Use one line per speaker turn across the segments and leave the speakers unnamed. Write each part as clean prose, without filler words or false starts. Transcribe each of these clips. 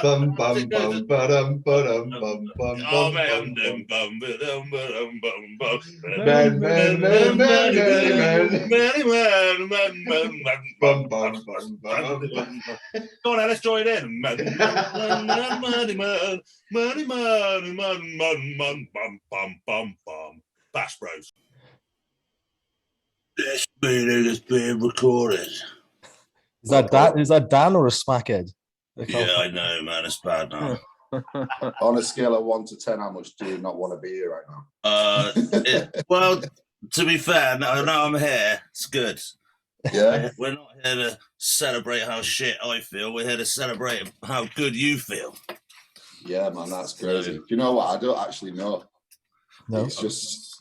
Bum bum bum ba-dum bum bum bum
Oh,
bum
man,
bum.
Man,
Man, man, man, man,
Bum,
bum bum bum bum.
Go on, let's join in. Money, man, bum, bum, bum, bum. Bash Bros. This meeting is being recorded.
Is that Dan or a smackhead?
Yeah, I know, man. It's bad now.
On a scale of 1 to 10, how much do you not want to be here right now?
Well, to be fair, now I'm here. It's good.
Yeah.
We're not here to celebrate how shit I feel. We're here to celebrate how good you feel.
Yeah, man, that's crazy. Do you know what? I don't actually know.
No.
It's just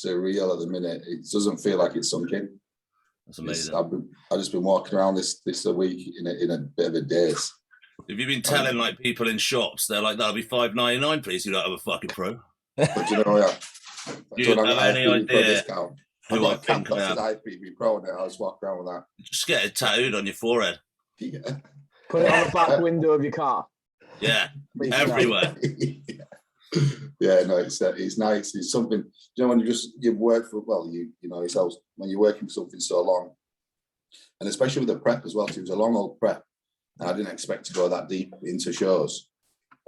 surreal at the minute. It doesn't feel like it's sunk in.
That's amazing.
I've just been walking around this week in a bit of a daze.
Have you been telling like people in shops? They're like, "That'll be $5.99, please." You don't have a fucking pro.
But you know, yeah.
Do you have any idea?
I've got a camp that says IFBB Pro and I'll just walk around with that.
Just get it tattooed on your forehead.
Yeah.
Put it on the back window of your car.
Yeah, everywhere.
Yeah, no, it's nice. It's something, you know, when you've worked for, well, you know yourselves, when you're working for something so long, and especially with the prep as well, it was a long old prep, and I didn't expect to go that deep into shows.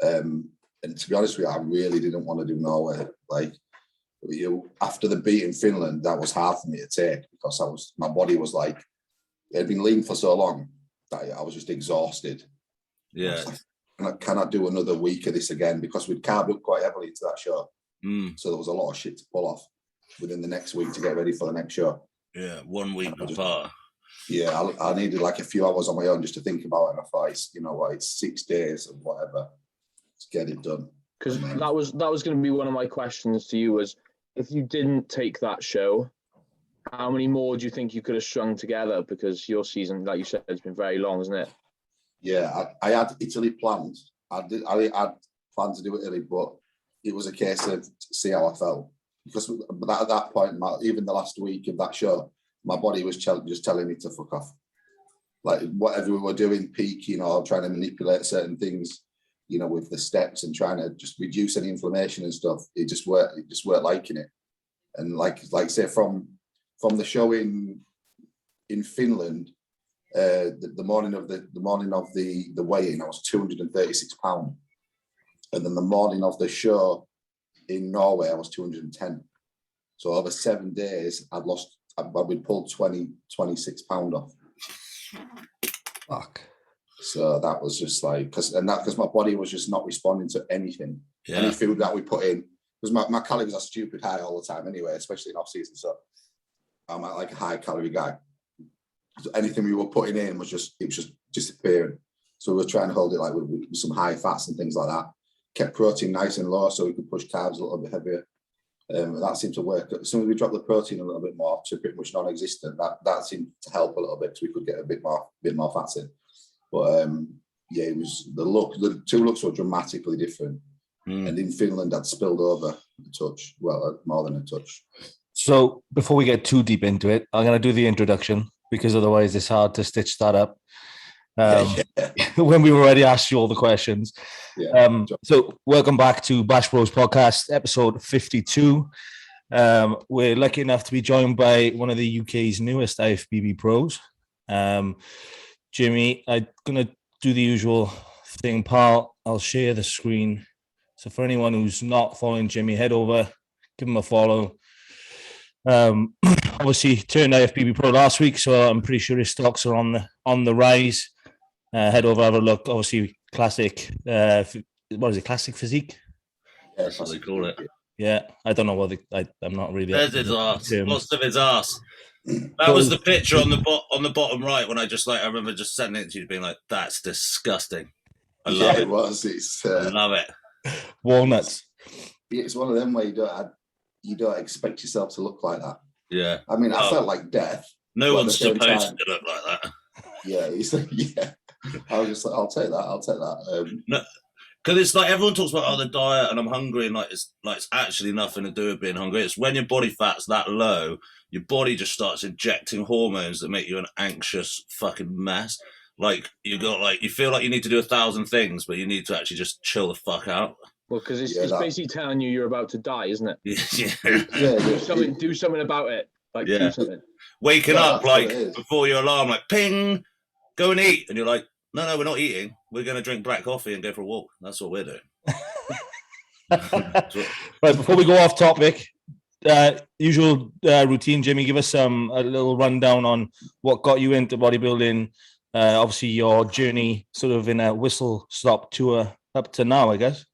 And to be honest with you, I really didn't want to do Norway. Like, after the beat in Finland, that was hard for me to take because my body was like, it had been lean for so long that I was just exhausted.
Yeah.
Can I do another week of this again? Because we'd carved up quite heavily into that show. So there was a lot of shit to pull off within the next week to get ready for the next show.
Yeah, 1 week apart.
Yeah, I needed like a few hours on my own just to think about it. And I thought, you know what, it's 6 days or whatever. Let's get it done.
Because that was going to be one of my questions to you was, if you didn't take that show, how many more do you think you could have strung together? Because your season, like you said, has been very long, isn't it?
Yeah, I had Italy planned. I had planned to do Italy, but it was a case of see how I felt. Because at that point, even the last week of that show, my body was just telling me to fuck off. Like whatever we were doing, peaking or trying to manipulate certain things, you know, with the steps and trying to just reduce any inflammation and stuff, it just weren't liking it. And like say from the show in Finland, the morning of the weigh-in, I was 236 pounds, and then the morning of the show in Norway, I was 210. So over 7 days, I'd pulled 26 pounds off.
Fuck.
So that was just like, because my body was just not responding to anything, any food that we put in. Because my calories are stupid high all the time anyway, especially in off season. So I'm like a high calorie guy. So anything we were putting in was just disappearing. So we were trying to hold it like with some high fats and things like that. Kept protein nice and low so we could push carbs a little bit heavier. That seemed to work. As soon as we dropped the protein a little bit more to pretty much non-existent, that seemed to help a little bit so we could get a bit more fats in. But yeah, it was the two looks were dramatically different. And in Finland, I'd spilled over a touch, well, more than a touch.
So before we get too deep into it, I'm going to do the introduction because otherwise it's hard to stitch that up when we've already asked you all the questions.
Yeah.
So welcome back to Bash Bros Podcast, episode 52. We're lucky enough to be joined by one of the UK's newest IFBB pros. Jimmy, I'm going to do the usual thing, pal. I'll share the screen. So for anyone who's not following Jimmy, head over, give him a follow. Obviously turned IFBB pro last week, so I'm pretty sure his stocks are on the rise. Head over, have a look. Obviously, classic. What is it? Classic physique.
Yeah,
That's what they call it.
Yeah, I don't know what I'm not really.
There's his ass. Lots of his ass. That was the picture on the bottom right when I remember just sending it to you, being like, "That's disgusting." I love it.
It was. It's
I love it.
Walnuts.
It's one of them where you don't expect yourself to look like that.
Yeah.
I mean, I felt like death.
No one's supposed to look like that.
Yeah, yeah. I was just like, I'll take that.
No, because it's like everyone talks about the diet and I'm hungry, and it's actually nothing to do with being hungry. It's when your body fat's that low, your body just starts injecting hormones that make you an anxious fucking mess. like you feel like you need to do 1,000 things, but you need to actually just chill the fuck out.
Well, because it's basically telling you you're about to die, isn't it?
Yeah.
Do something about it. Like
Yeah.
do something.
Waking up
that's what
like
it is.
before your alarm, like ping, go and eat, and you're like, no, we're not eating. We're going to drink black coffee and go for a walk. That's what we're doing.
Right, before we go off topic, usual routine, Jimmy, give us a little rundown on what got you into bodybuilding. Obviously, your journey sort of in a whistle-stop tour up to now, I guess.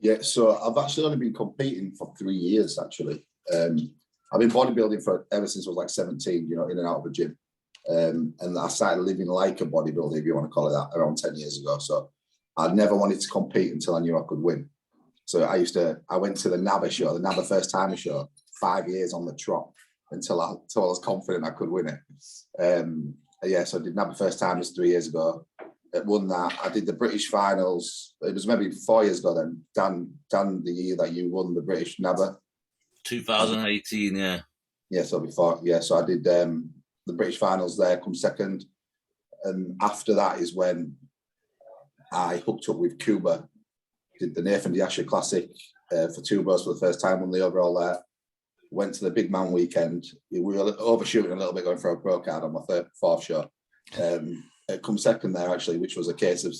Yeah, so I've actually only been competing for 3 years, actually. I've been bodybuilding ever since I was like 17, you know, in and out of a gym. And I started living like a bodybuilder, if you want to call it that, around 10 years ago. So I never wanted to compete until I knew I could win. So I went to the NABA show, the NABA first timer show, 5 years on the trot until I was confident I could win it. So I did NABA first timers 3 years ago. It won that. I did the British finals. It was maybe 4 years ago then. Dan, the year that you won the British NABA.
2018, yeah.
Yeah, so before, so I did the British finals there, come second. And after that is when I hooked up with Cuba, did the Nathan Diasha Classic for Tubos for the first time, won the overall there. Went to the Big Man weekend. We were overshooting a little bit going for a pro card on my fourth show. It come second there, actually, which was a case of,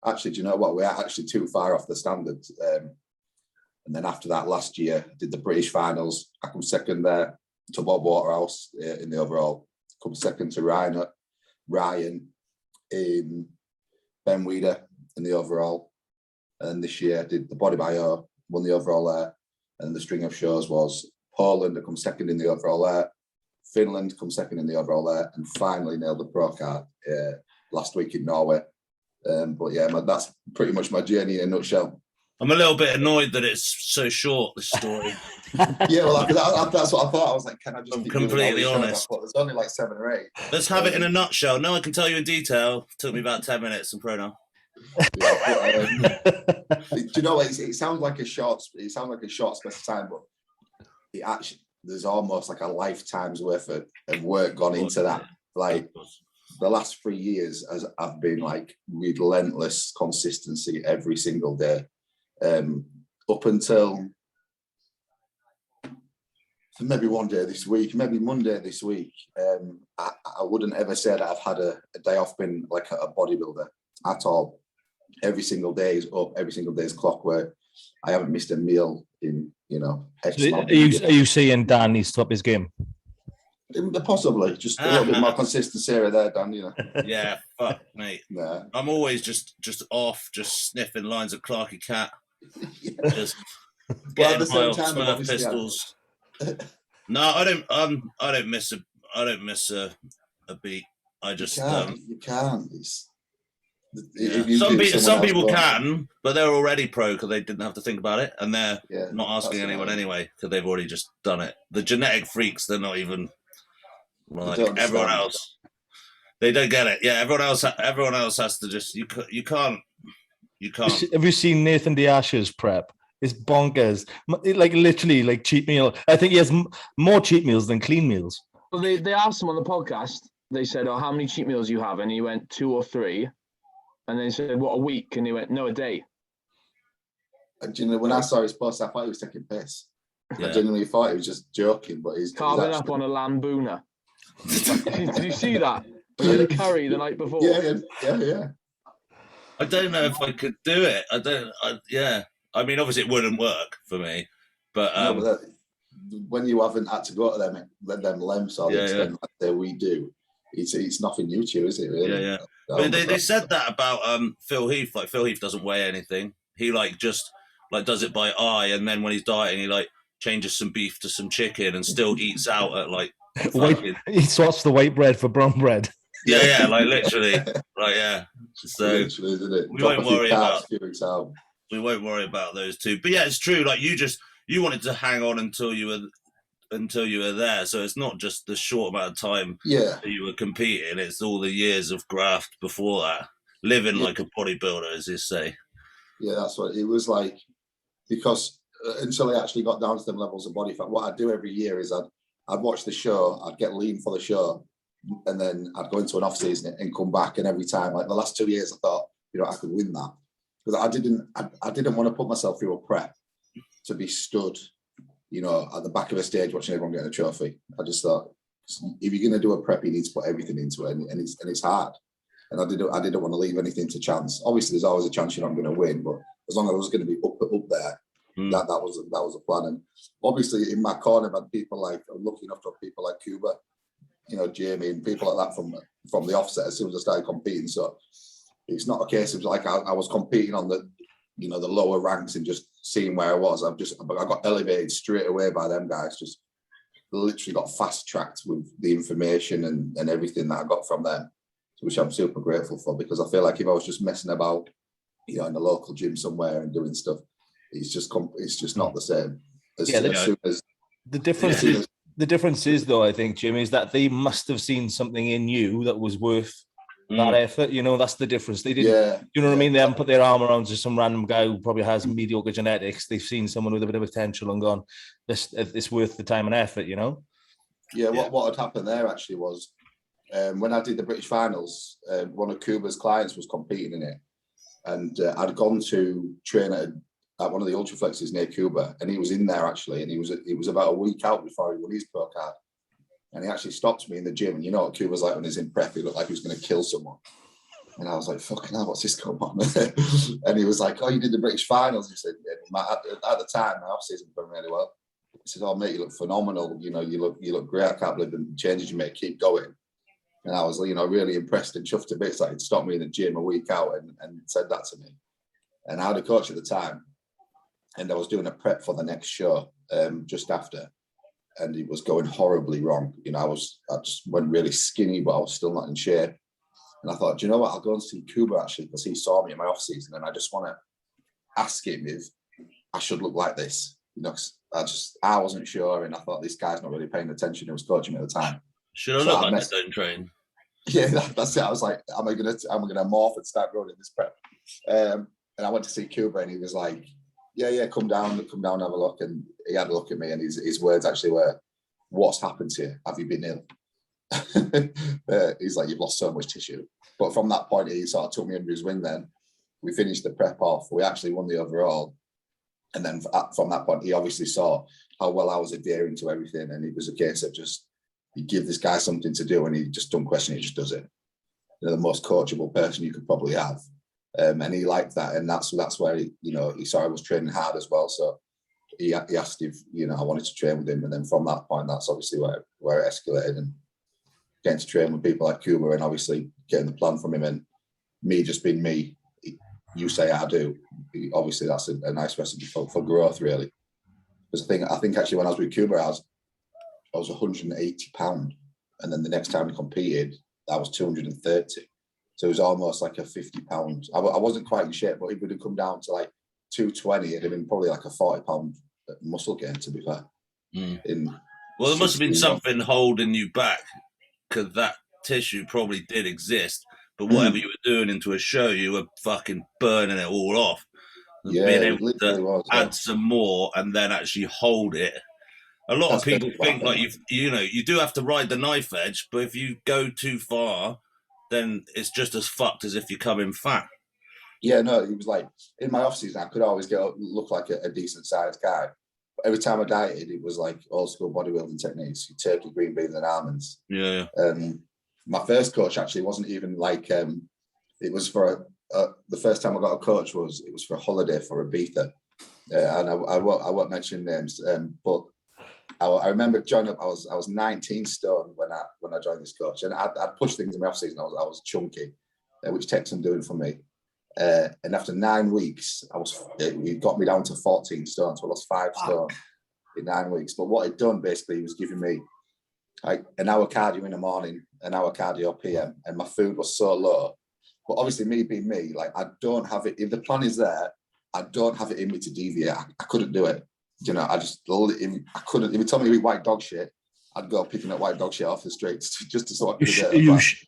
actually, do you know what? We are actually too far off the standard. And then after that, last year, did the British finals. I come second there to Bob Waterhouse in the overall. Come second to Ryan in Ben Weeder in the overall. And this year, did the Body Bio, won the overall there. And the string of shows was Poland, I come second in the overall there. Finland, come second in the overall there. And finally nailed the pro card last week in Norway. But yeah, that's pretty much my journey in a nutshell.
I'm a little bit annoyed that it's so short, this story.
Yeah, well, that's what I thought. I was like, can I just
I'm completely honest.
There's only like 7 or 8.
Let's have it in a nutshell. No, I can tell you in detail. Took me about 10 minutes in pro now.
Yeah, do you know what? It sounds like a short space of time, but it actually, there's almost like a lifetime's worth of work gone into that. Like the last 3 years, as I've been like relentless consistency every single day, up until maybe one day this week, maybe Monday this week. I wouldn't ever say that I've had a day off being like a bodybuilder at all. Every single day is up. Every single day is clockwork. I haven't missed a meal in, X amount.
Are you saying Dan needs to up his game?
Possibly, just a little bit more consistency here or there, Dan.
Yeah, fuck, mate.
Nah.
I'm always just off, just sniffing lines of Clarky Cat.
Yeah.
Just
Well, at the
getting
same
high off
time,
Smurf
obviously,
pistols. No, I don't miss a beat. I just
you can't.
Some people can, but they're already pro because they didn't have to think about it, and they're not asking anyone anyway because they've already just done it. The genetic freaks, they're not even like everyone else. They don't get it. Yeah, everyone else has to just you can't.
Have you seen Nathan Diasha's prep? It's bonkers. Like literally, like cheat meal. I think he has more cheat meals than clean meals.
Well, they asked him on the podcast. They said, "Oh, how many cheat meals you have?" And he went 2 or 3. And they said, "What, a week?" And he went, "No, a day."
And when I saw his post, I thought he was taking piss.
Yeah.
I genuinely thought he was just joking, but he's
carving up on a lamb boona. Did you see that? We had a curry the night before.
Yeah.
I don't know if I could do it. I mean, obviously, it wouldn't work for me, but
when you haven't had to go to them lengths or the extent that we do, it's nothing new to you, is it? Really?
Yeah. But they said that about Phil Heath. Like Phil Heath doesn't weigh anything. He just does it by eye, and then when he's dieting, he changes some beef to some chicken and still eats out at
he swaps the white bread for brown bread.
Yeah, like literally, So
literally, isn't it?
we won't worry about those two. But yeah, it's true. Like you wanted to hang on until you were there. So it's not just the short amount of time that you were competing. It's all the years of graft before that, living like a bodybuilder, as you say.
Yeah, that's what it was like. Because until I actually got down to them levels of body fat, what I'd do every year is I'd watch the show, I'd get lean for the show, and then I'd go into an off season and come back, and every time, like the last 2 years, I thought, I could win that, because I didn't want to put myself through a prep to be stood, at the back of a stage watching everyone get a trophy. I just thought, if you're going to do a prep, you need to put everything into it, and it's hard. And I didn't want to leave anything to chance. Obviously, there's always a chance you're not going to win, but as long as I was going to be up there, that was a plan. And obviously, in my corner, I've had people like, I'm lucky enough to have people like Cuba, Jamie, and people like that from the offset as soon as I started competing. So it's not a case of like I was competing on the the lower ranks and just seeing where I was. I got elevated straight away by them guys. Just literally got fast tracked with the information and everything that I got from them, which I'm super grateful for, because I feel like if I was just messing about, in the local gym somewhere and doing stuff, it's just not the same.
The difference is though, I think, Jim, is that they must have seen something in you that was worth that effort. That's the difference. They didn't, you know what I mean? They haven't put their arm around just some random guy who probably has mediocre genetics. They've seen someone with a bit of potential and gone, it's worth the time and effort,
What had happened there actually was, when I did the British finals, one of Cuba's clients was competing in it, and I'd gone to train at one of the ultraflexes near Cuba, and he was in there actually, and he was about a week out before he won his pro card, and he actually stopped me in the gym. And you know what Cuba's like when he's in prep, he looked like he was going to kill someone, and I was like, fucking hell, what's this going on? And he was like, oh, you did the British finals? He said, at the time my off season was going really well. He said, oh mate, you look phenomenal, you look great, I can't believe the changes you make, keep going. And I was, really impressed and chuffed to bits that he'd stopped me in the gym a week out and said that to me. And I had a coach at the time, and I was doing a prep for the next show just after, and it was going horribly wrong. I just went really skinny, but I was still not in shape. And I thought, do you know what? I'll go and see Cuba actually, because he saw me in my off season, and I just want to ask him if I should look like this. I wasn't sure, and I thought, this guy's not really paying attention. He was coaching me at the time.
Should I look like I don't train?
Yeah, that's it. I was like, am I gonna morph and start growing in this prep? And I went to see Cuba, and he was like, yeah, come down, have a look. And he had a look at me, and his words actually were, "What's happened to you? Have you been ill?" He's like, "You've lost so much tissue." But from that point, he sort of took me under his wing. Then we finished the prep off. We actually won the overall. And then from that point, he obviously saw how well I was adhering to everything, and it was a case of just, you give this guy something to do and he just don't question it, he just does it. The most coachable person you could probably have. And he liked that. And that's where he saw I was training hard as well. So he asked if, I wanted to train with him. And then from that point, that's obviously where it escalated, and getting to train with people like Cuba, and obviously getting the plan from him, and me just being me. You say I do. Obviously that's a nice recipe for growth, really. Because I think actually when I was with Cuba, I was 180 pounds, and then the next time we competed, I was 230. So it was almost like a 50 pound. I wasn't quite in shape, but it would have come down to like 220. It'd have been probably like a 40 pound muscle gain, to be fair.
Well, there must have been something holding you back, because that tissue probably did exist. But whatever you were doing into a show, you were fucking burning it all off.
Yeah,
being able to add some more and then actually hold it. A lot of people think like you do have to ride the knife edge, but if you go too far, then it's just as fucked as if you come in fat.
Yeah, no, it was like in my off season, I could always look like a decent sized guy. But every time I dieted, it was like old school bodybuilding techniques: turkey, green beans, and almonds.
Yeah.
My first coach actually wasn't even like it was for the first time I got a coach was for a holiday for Ibiza, and I won't mention names, but I remember joining up. I was 19 stone when I joined this coach, and I'd pushed things in my off season. I was chunky, which takes some doing for me. And after 9 weeks, he got me down to 14 stone, so I lost 5 stone in 9 weeks. But what he'd done basically, he was giving me like an hour cardio in the morning, an hour cardio PM, and my food was so low. But obviously, me being me, like I don't have it. If the plan is there, I don't have it in me to deviate. I couldn't do it. I couldn't. If you told me to eat white dog shit, I'd go picking up white dog shit off the streets just to so I could.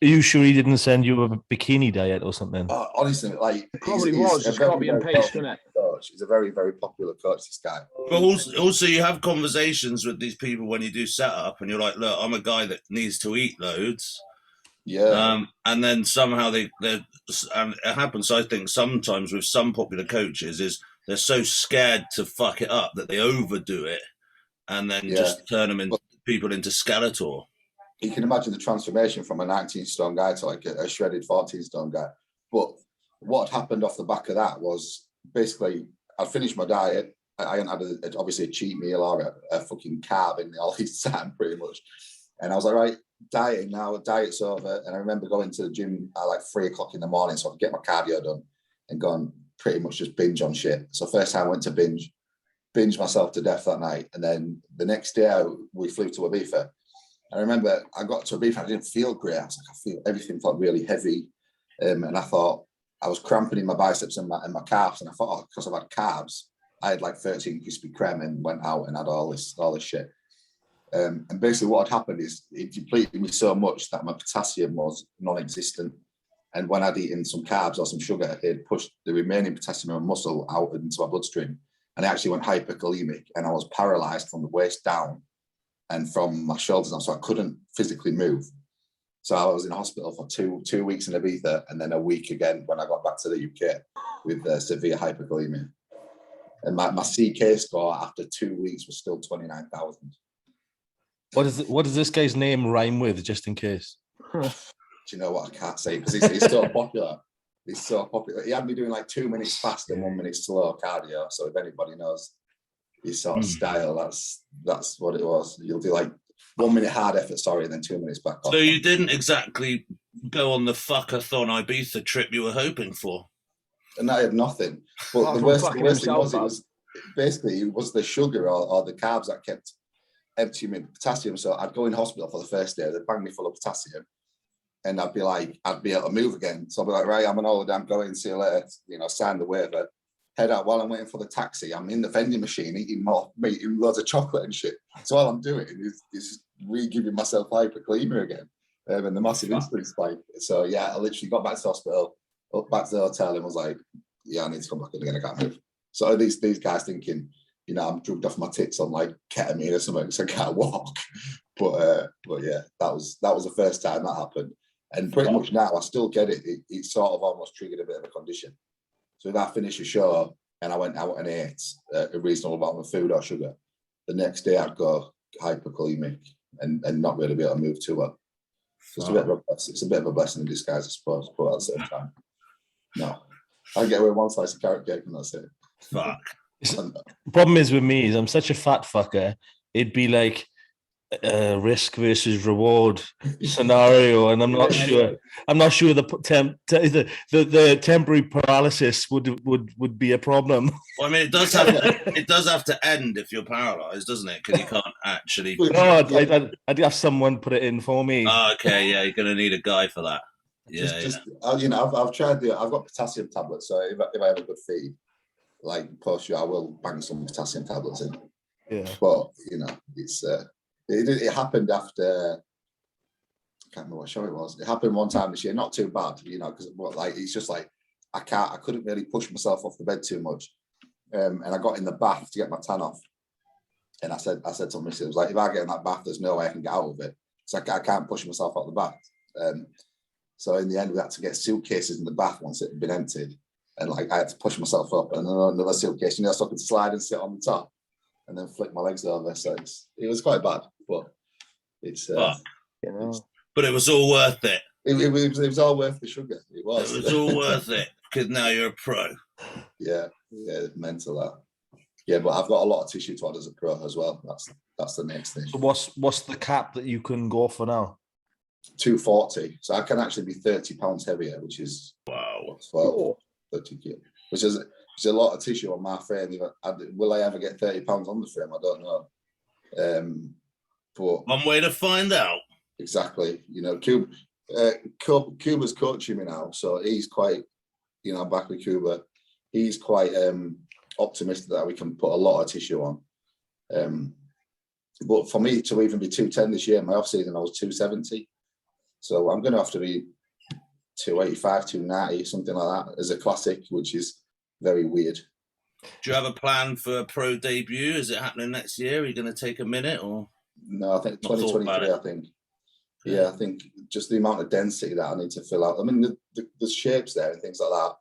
Are you sure he didn't send you a bikini diet or something?
Honestly, like
it probably was just copy and paste, wasn't it?
coach. He's a very, very popular coach, this guy.
But also you have conversations with these people when you do setup, and you're like, look, I'm a guy that needs to eat loads.
Yeah.
And then somehow and it happens, I think, sometimes with some popular coaches is they're so scared to fuck it up that they overdo it and then just turn people into Skeletor.
You can imagine the transformation from a 19-stone guy to like a shredded 14-stone guy. But what happened off the back of that was basically I'd finished my diet. I hadn't had obviously a cheat meal or a fucking carb in all this time pretty much. And I was like, right, dieting now, diet's over. And I remember going to the gym at like 3 o'clock in the morning so I could get my cardio done and go and pretty much just binge on shit. So first time I went to binge myself to death that night. And then the next day we flew to Ibiza. I remember I got to Ibiza, I didn't feel great. I was like, everything felt really heavy. And I thought I was cramping in my biceps and my calves. And I thought, because I've had carbs, I had like 13 crispy creme and went out and had all this shit. And basically what had happened is it depleted me so much that my potassium was non-existent. And when I'd eaten some carbs or some sugar, it pushed the remaining potassium in my muscle out into my bloodstream. And I actually went hyperkalemic and I was paralyzed from the waist down and from my shoulders down, so I couldn't physically move. So I was in hospital for two weeks in Ibiza and then a week again when I got back to the UK with severe hyperkalemia. And my CK score after 2 weeks was still 29,000.
What does this guy's name rhyme with, just in case?
Do you know what? I can't say because he's so popular. He's so popular. He had me doing like 2 minutes fast and 1 minute slow cardio. So if anybody knows his sort of style, that's what it was. You'll do like 1 minute hard effort, and then 2 minutes back off.
So you didn't exactly go on the fuckathon Ibiza trip you were hoping for.
And I had nothing. But the worst thing was it was the sugar or the carbs that kept emptying me potassium. So I'd go in hospital for the first day, they'd bang me full of potassium. And I'd be able to move again. So I'd be like, right, I'm on holiday, I'm going, see you later, sign the waiver. Head out while I'm waiting for the taxi. I'm in the vending machine eating loads of chocolate and shit. So all I'm doing is re-giving myself hyperkalemia again. And the massive insulin spike. So yeah, I literally got back to the hospital, up back to the hotel and was like, yeah, I need to come back again, I can't move. So these guys thinking, I'm drugged off my tits on like ketamine or something, so I can't walk. But yeah, that was the first time that happened. And pretty much now I still get it. It sort of almost triggered a bit of a condition. So if I finish a show and I went out and ate a reasonable amount of food or sugar, the next day I'd go hyperkalemic and not really be able to move too well. So it's a bit of a blessing in disguise, I suppose, but at the same time, no. I get away with one slice of carrot cake and that's it.
Fuck.
The problem is with me is I'm such a fat fucker. It'd be like a risk versus reward scenario, and I'm not sure the temporary paralysis would be a problem.
Well, I mean, it does have to end if you're paralyzed, doesn't it? Because you can't actually.
No, I'd have someone put it in for me.
Oh, okay, yeah, you're gonna need a guy for that. Yeah,
I've tried I've got potassium tablets, so if I have a good feed, like post you, I will bang some potassium tablets in.
Yeah,
but it's it happened after. I can't remember what show it was. It happened one time this year, not too bad, because like it's just like I couldn't really push myself off the bed too much, and I got in the bath to get my tan off, and I said to my missus, it was like, if I get in that bath, there's no way I can get out of it, so I can't push myself out of the bath. So in the end, we had to get suitcases in the bath once it had been emptied, and like I had to push myself up and another suitcase, so I could slide and sit on the top, and then flick my legs over. So it was quite bad, but it's.
But it was all worth it.
It was all worth the sugar. It was.
It was all worth it because now you're a pro.
Yeah, mental that. Yeah, but I've got a lot of tissue to add as a pro as well. That's the next thing.
So what's the cap that you can go for now?
240. So I can actually be 30 pounds heavier, which is 30 kilos, which is a lot of tissue on my frame. Will I ever get 30 pounds on the frame? I don't know. But
one way to find out.
Exactly. Cuba's coaching me now, so he's quite. I'm back with Cuba. He's quite optimistic that we can put a lot of tissue on. But for me to even be 210 this year, my off season I was 270. So I'm going to have to be 285, 290, something like that as a classic, which is very weird.
Do you have a plan for a pro debut? Is it happening next year? Are you going to take a minute or?
No, I think 2023. I think. Yeah, I think just the amount of density that I need to fill out. I mean, the shapes there and things like that.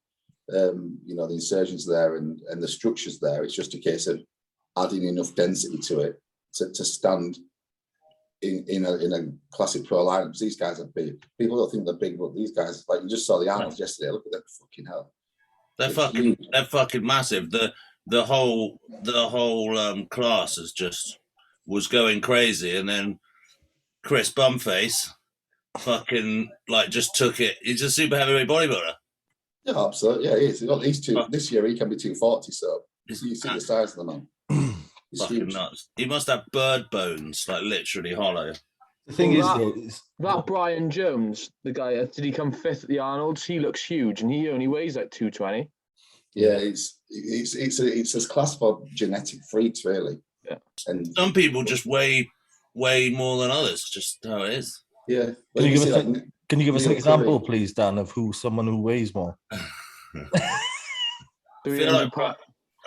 You know, the insertions there and the structures there. It's just a case of adding enough density to it to stand in a classic pro lineup. Because these guys are big. People don't think they're big, but these guys, like you just saw the Arnolds yesterday. Look at them, fucking hell.
They're fucking massive. The whole class was going crazy, and then Chris Bumface fucking like just took it. He's a super heavyweight bodybuilder.
Yeah, absolutely. Yeah, he is. He's this year he can be 240. So you see the size of the man. He's
fucking
huge.
nuts. He must have bird bones, like literally hollow.
The thing
that Brian Jones, the guy, did he come 5th at the Arnold's? He looks huge, and he only weighs like 220.
Yeah, it's a class for genetic freaks, really.
Yeah,
and
some people just weigh more than others. Just how it is.
Yeah.
Can you give us an example, please, Dan, of someone who weighs more?
I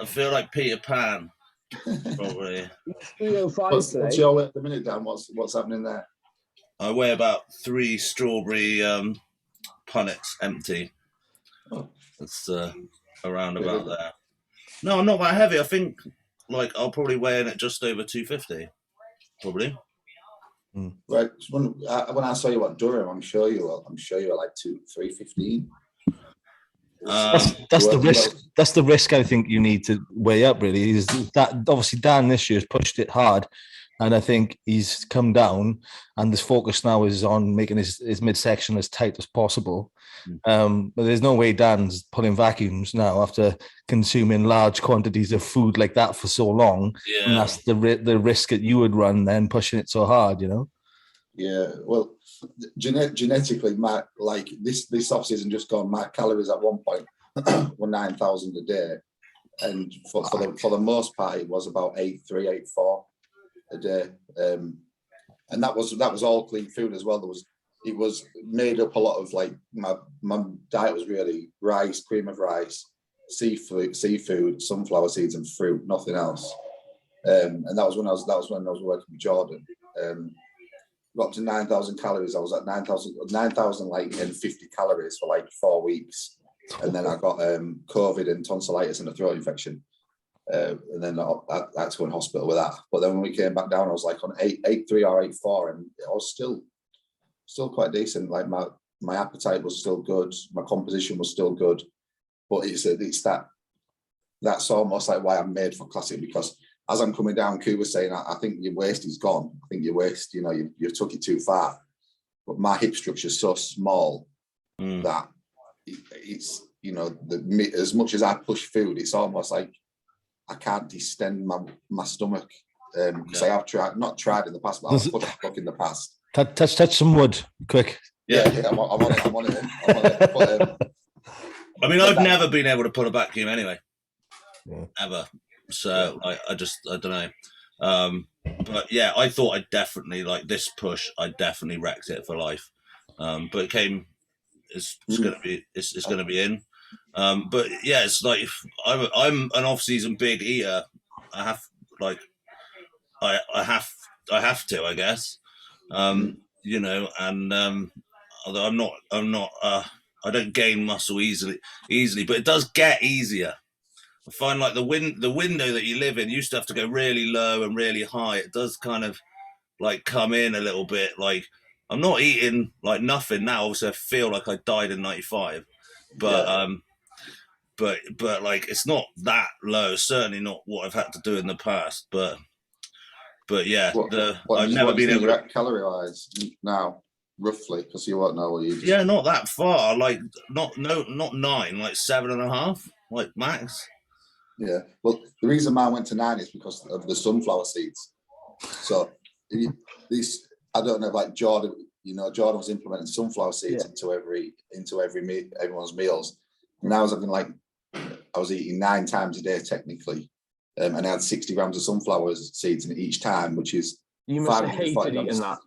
feel like Peter Pan. Probably.
305 today.
What's your weight at the minute, Dan? What's happening there?
I weigh about 3 strawberry punnets empty.
Oh.
It's around about there. No, I'm not that heavy. I think like I'll probably weigh in at just over 250. Probably.
Right. When I saw you at Durham, I'm sure you were like 315.
That's the risk. That's the risk I think you need to weigh up. Really, is that obviously Dan this year has pushed it hard, and I think he's come down. And this focus now is on making his midsection as tight as possible. But there's no way Dan's pulling vacuums now after consuming large quantities of food like that for so long.
Yeah,
and that's the risk that you would run then pushing it so hard. You know.
Yeah, well, genetically, Matt, like this off season just gone. My calories at one point were 9,000 a day, and for the most part, it was about 8.3, 8.4 a day, and that was all clean food as well. It was made up a lot of like my diet was really rice, cream of rice, seafood, sunflower seeds, and fruit, nothing else. And that was when I was working with Jordan. Got up to 9,000 calories. I was at 9,000 like and 50 calories for like 4 weeks, and then I got COVID and tonsillitis and a throat infection, and then I had to go in hospital with that. But then when we came back down, I was like on 8.3 or 8.4, and I was still quite decent. Like my appetite was still good, my composition was still good, but it's that's almost like why I'm made for classic, because as I'm coming down, Q was saying, I think your waist is gone. I think your waist, you took it too far. But my hip structure is so small that it's, as much as I push food, it's almost like I can't distend my stomach. Because I have not tried in the past, but I've put a book in the past.
Touch some wood, quick.
Yeah, I'm on it. But,
I mean, I've never been able to put a vacuum anyway.
Yeah.
Ever. So I don't know. But yeah, I thought I definitely like this push. I definitely wrecked it for life. But it came. It's gonna be in. But yeah, it's like I'm an off-season big eater. I have to, I guess. And although I'm not. I don't gain muscle easily, but it does get easier. I find like the window that you live in, you used to have to go really low and really high. It does kind of like come in a little bit. Like I'm not eating like nothing now. Obviously, I feel like I died in '95, but but like it's not that low. Certainly not what I've had to do in the past. But yeah, I've never been able to
calorie wise now, roughly, because you won't know what you.
Yeah, not that far. Like not 9, like 7.5, like max.
Yeah, well, the reason mine went to 9 is because of the sunflower seeds. So these, I don't know, like Jordan, Jordan was implementing sunflower seeds into everyone's meals, and I was eating 9 times a day technically, and I had 60 grams of sunflower seeds in each time, which is
you must have hated eating that.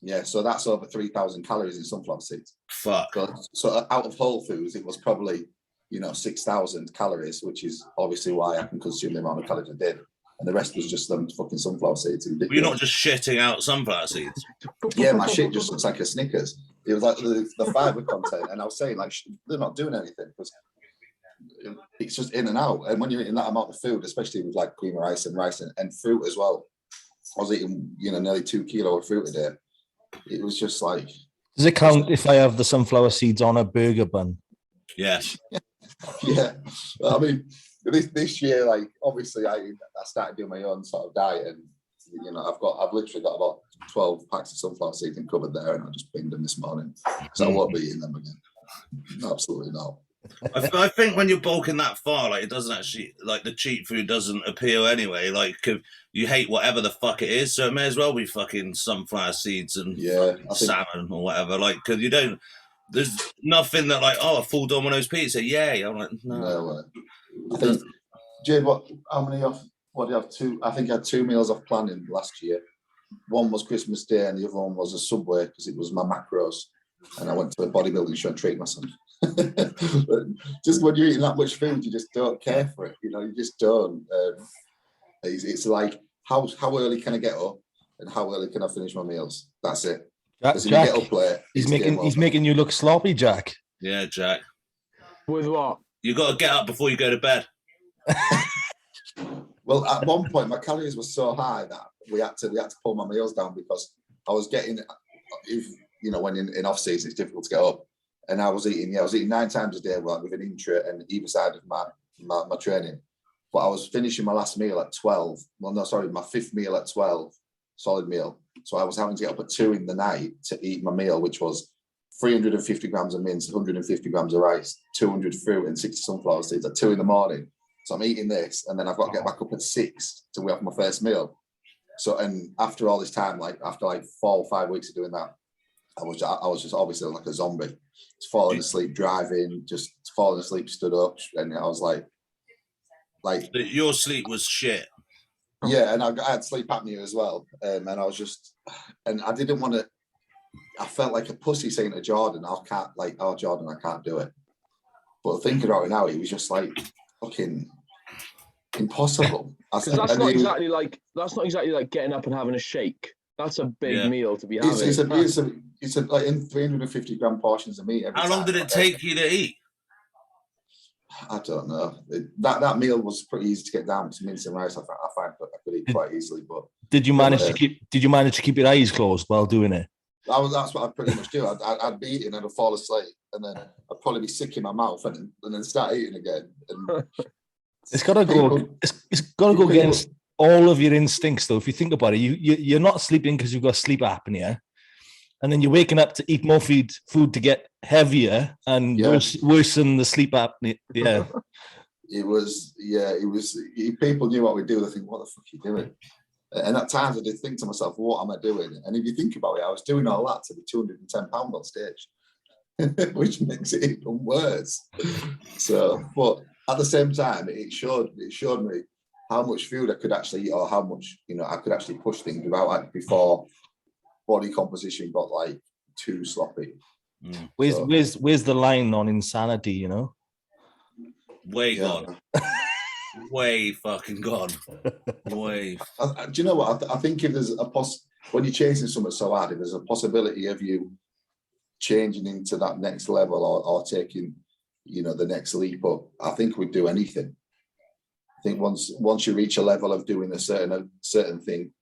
Yeah, so that's over 3,000 calories in sunflower seeds.
Fuck.
So out of whole foods, it was probably 6,000 calories, which is obviously why I can consume the amount of calories I did. And the rest was just them fucking sunflower seeds.
You're not just shitting out sunflower seeds.
Yeah, my shit just looks like a Snickers. It was like the fiber content, and I was saying like they're not doing anything because it's just in and out. And when you're eating that amount of food, especially with like cream of rice and fruit as well, I was eating nearly 2 kilos of fruit a day. It was just like.
Does it count if I have the sunflower seeds on a burger bun?
Yes.
Yeah, I mean, this year, like obviously, I started doing my own sort of diet, and I've literally got about 12 packs of sunflower seeds in cupboard there, and I just binged them this morning, so I won't be eating them again. Absolutely not.
I think when you're bulking that far, like it doesn't actually, like the cheap food doesn't appeal anyway. Like you hate whatever the fuck it is, so it may as well be fucking sunflower seeds and salmon or whatever. Like, because you don't. There's nothing that like, a full Domino's pizza, yay! I'm like, no.
I think, Jade, what do you have? I think I had 2 meals off planning last year. One was Christmas Day, and the other one was a Subway because it was my macros, and I went to a bodybuilding show and treat myself. Just when you're eating that much food, you just don't care for it. You just don't. It's like how early can I get up, and how early can I finish my meals? That's it.
Jack, he's making you look sloppy, Jack.
Yeah, Jack.
With what?
You got to get up before you go to bed.
Well, at one point, my calories were so high that we had to pull my meals down because I was getting, when in off season, it's difficult to get up, and I was eating 9 times a day with an intra and either side of my training. But I was finishing my last meal at 12. Well, no, sorry, my 5th meal at 12, solid meal. So I was having to get up at 2 in the night to eat my meal, which was 350 grams of mince, 150 grams of rice, 200 fruit, and 60 sunflower seeds at 2 in the morning. So I'm eating this, and then I've got to get back up at 6 to have my first meal. So, and after all this time, after 4 or 5 weeks of doing that, I was just obviously like a zombie, just falling asleep driving, just falling asleep, stood up, and I was like
your sleep was shit.
Yeah, and I had sleep apnea as well, and I was just, and I didn't want to. I felt like a pussy saying to Jordan, Jordan, I can't do it. But thinking about it now, he was just like fucking impossible.
That's not exactly like getting up and having a shake. That's a big meal to be having. It's
like in 350 gram portions of meat.
How long did it take you to eat?
I don't know. That meal was pretty easy to get down to mince and rice. I find I could eat quite easily. But
did you manage to keep your eyes closed while doing it?
That's what I'd pretty much do. I'd be eating and I'd fall asleep, and then I'd probably be sick in my mouth, and then start eating again. And
it's got to go. It's got to go against all of your instincts, though. If you think about it, you're not sleeping because you've got sleep apnea, and then you're waking up to eat more food to get heavier and worsen the sleep apnea. Yeah,
it was. People knew what we do. They think, "What the fuck are you doing?" And at times I did think to myself, what am I doing? And if you think about it, I was doing all that to be 210 pounds on stage, which makes it even worse. So, but at the same time, it showed me how much food I could actually eat, or how much, I could actually push things without before body composition got too sloppy.
Where's the line on insanity,
Way gone. Way fucking gone. Way.
Do you know what? I think if there's when you're chasing something so hard, if there's a possibility of you changing into that next level or taking, the next leap up, I think we'd do anything. I think once you reach a level of doing a certain thing,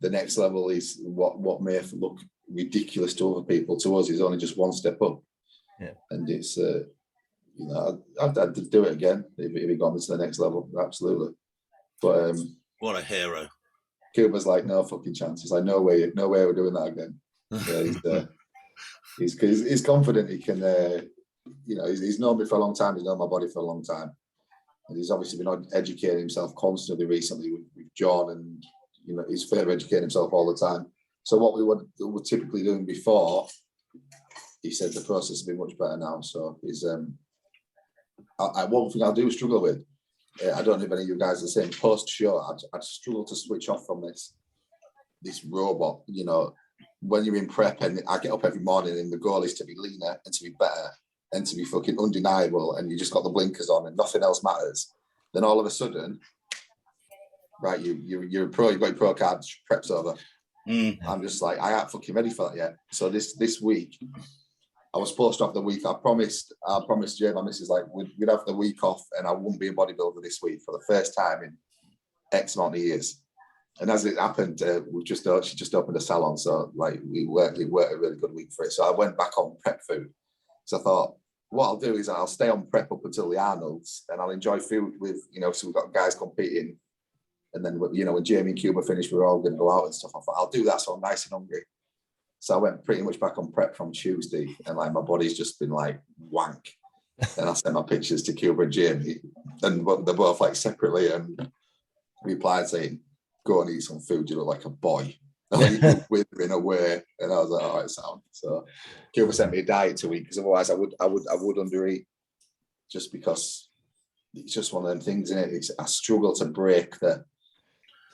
the next level is what may look ridiculous to other people. To us, is only just one step up.
Yeah,
and it's. I'd do it again if he got me to the next level, absolutely. But
what a hero!
Cuba's like, no fucking chance. He's like, no way we're doing that again. Yeah, he's confident he can. He's known me for a long time. He's known my body for a long time, and he's obviously been educating himself constantly recently with John, and he's further educating himself all the time. So what we were typically doing before, he said the process has been much better now. So he's one thing I do struggle with, I don't know if any of you guys are the same, post-show, I'd struggle to switch off from this robot. When you're in prep, and I get up every morning and the goal is to be leaner and to be better and to be fucking undeniable, and you just got the blinkers on and nothing else matters, then all of a sudden, right, you're a pro, you've got your pro card, prep's over. I'm just like, I ain't fucking ready for that yet. So this week, I was supposed to have the week. I promised Jay, my missus, like we'd have the week off, and I wouldn't be a bodybuilder this week for the first time in X amount of years. And as it happened, she just opened a salon, so like it worked a really good week for it. So I went back on prep food. So I thought, what I'll do is I'll stay on prep up until the Arnold's, and I'll enjoy food with, so we've got guys competing. And then, when Jamie and Cuba finished, we were all going to go out and stuff. I thought, I'll do that so I'm nice and hungry. So I went pretty much back on prep from Tuesday, and like my body's just been like wank. And I sent my pictures to Cuba and Jamie, and they're both like separately, and replied saying, "Go and eat some food. You look like a boy." Like, withering away, and I was like, "All right, sound." So Cuba sent me a diet to eat, because otherwise I would undereat, just because it's just one of them things, isn't it? I struggle to break the.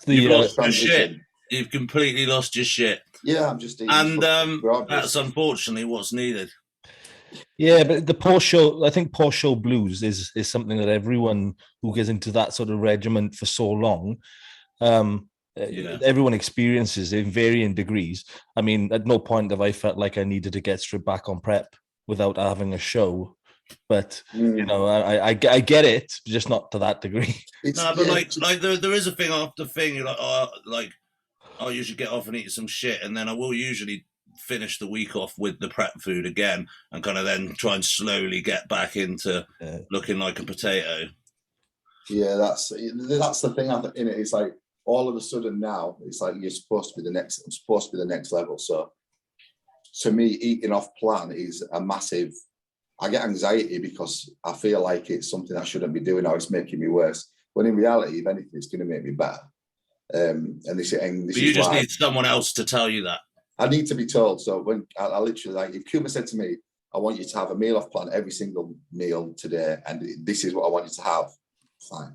You've lost your shit. You've completely lost your shit.
Yeah, I'm just eating.
And that's unfortunately what's needed.
Yeah, but the post-show, I think post-show blues is something that everyone who gets into that sort of regiment for so long, everyone experiences in varying degrees. I mean, at no point have I felt like I needed to get straight back on prep without having a show. But I get it, just not to that degree.
But there is a thing after thing. You're like, I'll usually get off and eat some shit, and then I will usually finish the week off with the prep food again, and kind of then try and slowly get back into looking like a potato. Yeah,
that's the thing. In it, it's like all of a sudden now it's like I'm supposed to be the next level. So to me, eating off plan is a massive. I get anxiety because I feel like it's something I shouldn't be doing, or it's making me worse. When in reality, if anything, it's going to make me better.
You just need someone else to tell you that.
I need to be told. So when I literally, like, if Cuba said to me, "I want you to have a meal off plan every single meal today, and this is what I want you to have," fine.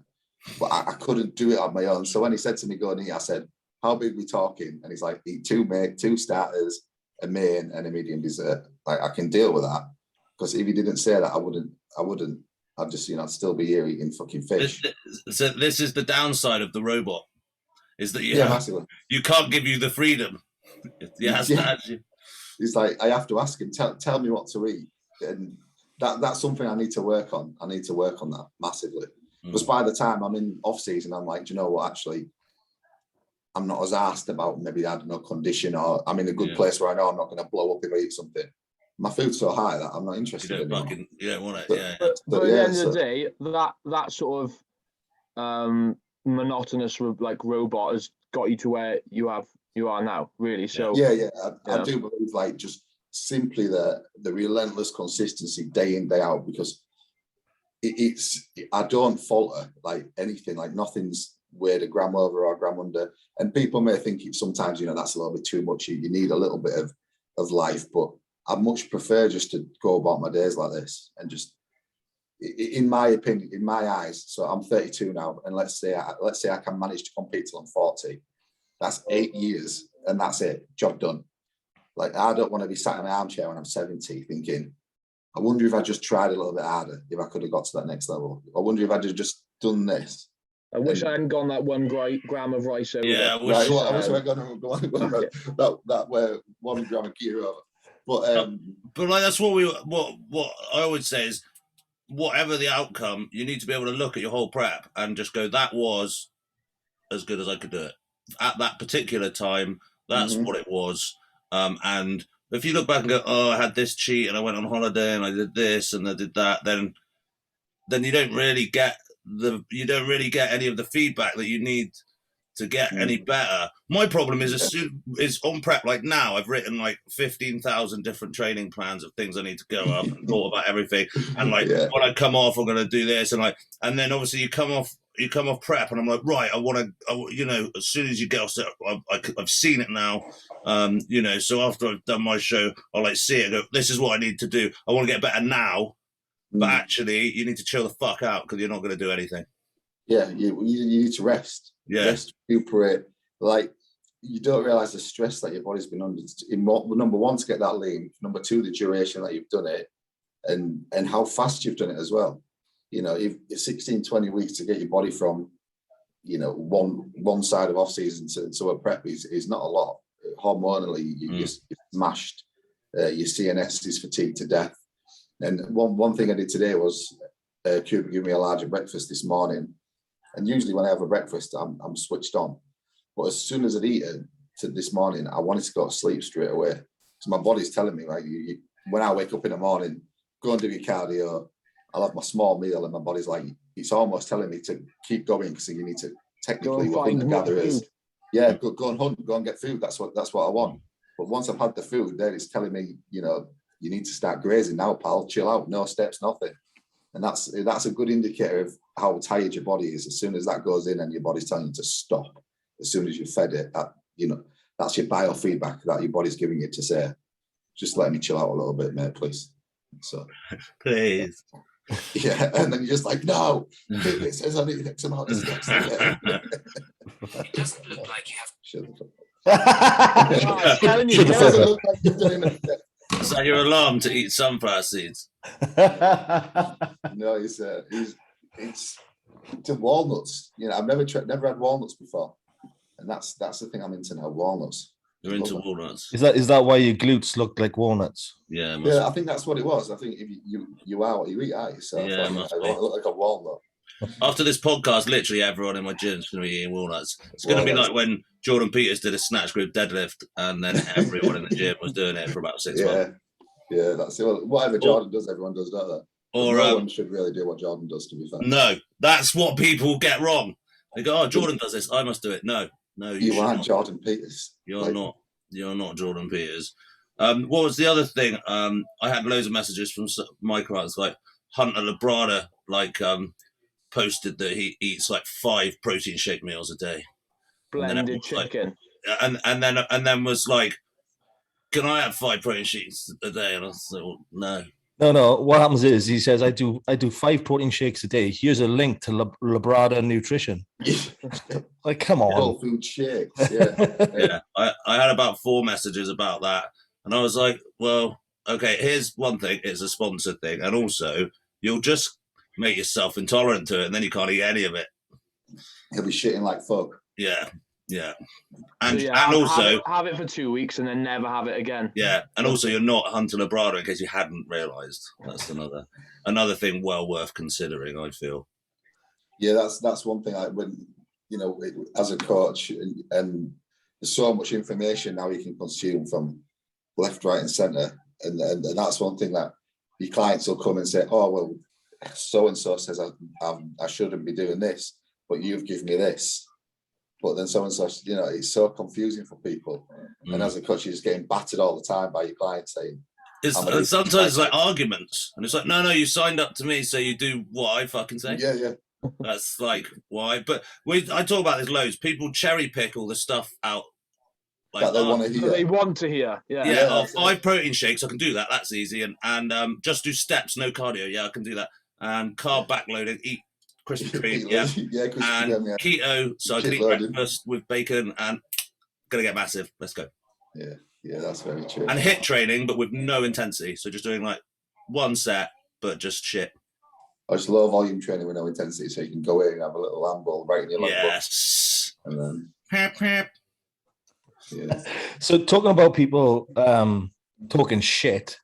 But I couldn't do it on my own. So when he said to me, "Go and eat," I said, "How big are we talking?" And he's like, "Eat two starters, a main, and a medium dessert." Like, I can deal with that. Because if he didn't say that, I wouldn't. I'd just, I'd still be here eating fucking fish.
So this is the downside of the robot, is that you can't give you the freedom.
It's like I have to ask him, tell me what to eat, and that's something I need to work on. I need to work on that massively. Because by the time I'm in off season, I'm like, do you know what? Actually, I'm not as asked about maybe I don't know condition, or I'm in a good place where I know I'm not going to blow up if I eat something. My food's so high that I'm not interested in it.
You don't want it.
But at the end of the day, that sort of monotonous like robot has got you to where you are now, really. So
I do believe, like, just simply the relentless consistency day in, day out, because I don't falter like anything, like nothing's weighed a gram over or a gram under. And people may think sometimes, that's a little bit too much. You need a little bit of life, but I much prefer just to go about my days like this, and just, in my opinion, in my eyes. So I'm 32 now, and let's say I can manage to compete till I'm 40. That's 8 years, and that's it. Job done. Like, I don't want to be sat in my armchair when I'm 70 thinking, I wonder if I just tried a little bit harder, if I could have got to that next level. I wonder if I'd have just done this.
I wish I hadn't gone that 1 gram of rice over.
Yeah, I wish
I had gone that where 1 gram of gear over.
But like, that's what I always say is, whatever the outcome, you need to be able to look at your whole prep and just go, that was as good as I could do it at that particular time. That's what it was. And if you look back and go, oh, I had this cheat and I went on holiday and I did this and I did that, then you don't really get any of the feedback that you need to get any better. My problem is on prep. Like, now I've written like 15,000 different training plans of things I need to go up and thought about everything. And like, when I come off, I'm going to do this. And then obviously you come off prep and I'm like, right, I want to, as soon as you get off, I've seen it now. So after I've done my show, I'll like see it and go, this is what I need to do. I want to get better now. But actually you need to chill the fuck out, because you're not going to do anything.
Yeah, you need to rest.
Yeah.
Rest, recuperate. Like, you don't realise the stress that your body's been under. Number one, to get that lean. Number two, the duration that you've done it. and how fast you've done it as well. You know, if 16, 20 weeks to get your body from, you know, one side of off season to a prep is not a lot. Hormonally, you're smashed. Your CNS is fatigued to death. And one thing I did today was Cooper gave me a larger breakfast this morning. And usually when I have a breakfast, I'm switched on. But as soon as I'd eaten this morning, I wanted to go to sleep straight away. So my body's telling me, like, when I wake up in the morning, go and do your cardio, I'll have my small meal, and my body's like, it's almost telling me to keep going because you need to technically what the gather is. Yeah, go and hunt, go and get food. That's what I want. But once I've had the food, then it's telling me, you know, you need to start grazing now, pal. Chill out, no steps, nothing. And that's a good indicator of how tired your body is. As soon as that goes in and your body's telling you to stop, as soon as you've fed it, you know, that's your biofeedback that your body's giving you to say, just let me chill out a little bit, mate, please. So,
please.
Yeah, and then you're just like, no, it says I need X amount of steps. It
doesn't look like you have.
Shut the fuck
I'm telling you,
up. It doesn't look like you've done enough steps.
Is that your alarm to eat sunflower seeds?
No, it's to walnuts. You know, I've never had walnuts before, and that's the thing I'm into now. Walnuts.
You're into walnuts.
Is that why your glutes look like walnuts?
Yeah.
Yeah, I think that's what it was. I think if you are what you eat, aren't you? So
Yeah,
I look like a walnut.
After this podcast, literally everyone in my gym is going to be eating walnuts. It's going to be like when Jordan Peters did a snatch group deadlift, and then everyone in the gym was doing it for about 6 months.
Yeah, that's it. Well, whatever Jordan does, everyone does, don't they?
Or
no one should really do what Jordan does, to be fair.
No, that's what people get wrong. They go, "Oh, Jordan does this, I must do it." No,
you aren't Jordan Peters.
You're not. You're not Jordan Peters. What was the other thing? I had loads of messages from my clients, like Hunter Labrada, posted that he eats like 5 protein shake meals a day.
Blended chicken.
Like, and then was like, can I have 5 protein shakes a day? And I was like, well, no.
No. What happens is he says, I do 5 protein shakes a day. Here's a link to Labrada Nutrition. Like, come on.
Whole food shakes. Yeah.
Yeah. I had about 4 messages about that. And I was like, well, okay, here's one thing. It's a sponsored thing. And also, you'll just make yourself intolerant to it, and then you can't eat any of it.
He'll be shitting like fuck.
Yeah.
And
also
have it for 2 weeks and then never have it again.
Yeah, and also you're not Hunter Labrada, in case you hadn't realised. That's another thing well worth considering, I feel.
Yeah, that's one thing. When you know, as a coach, and there's so much information now you can consume from left, right, and centre, and that's one thing that your clients will come and say, "Oh, well, so and so says I shouldn't be doing this, but you've given me this." But then so and so, you know, it's so confusing for people. And as a coach, you're just getting battered all the time by your clients saying.
And sometimes it's like arguments, and it's like, no, you signed up to me, so you do what I fucking say.
Yeah.
That's like why. But I talk about this loads. People cherry pick all the stuff out. Like,
that they want to hear.
They want to hear.
Yeah. 5 protein shakes, I can do that. That's easy. And just do steps, no cardio. Yeah, I can do that. And carb backloading, eat Krispy Kreme, and keto, so I can eat breakfast with bacon, and gonna get massive. Let's go.
Yeah, that's very true.
And HIIT training, but with no intensity, so just doing like 1 set, but just shit.
Or just low volume training with no intensity, so you can go in and have a little lamb ball right in your leg.
Yes.
And then. Yeah.
So talking about people talking shit,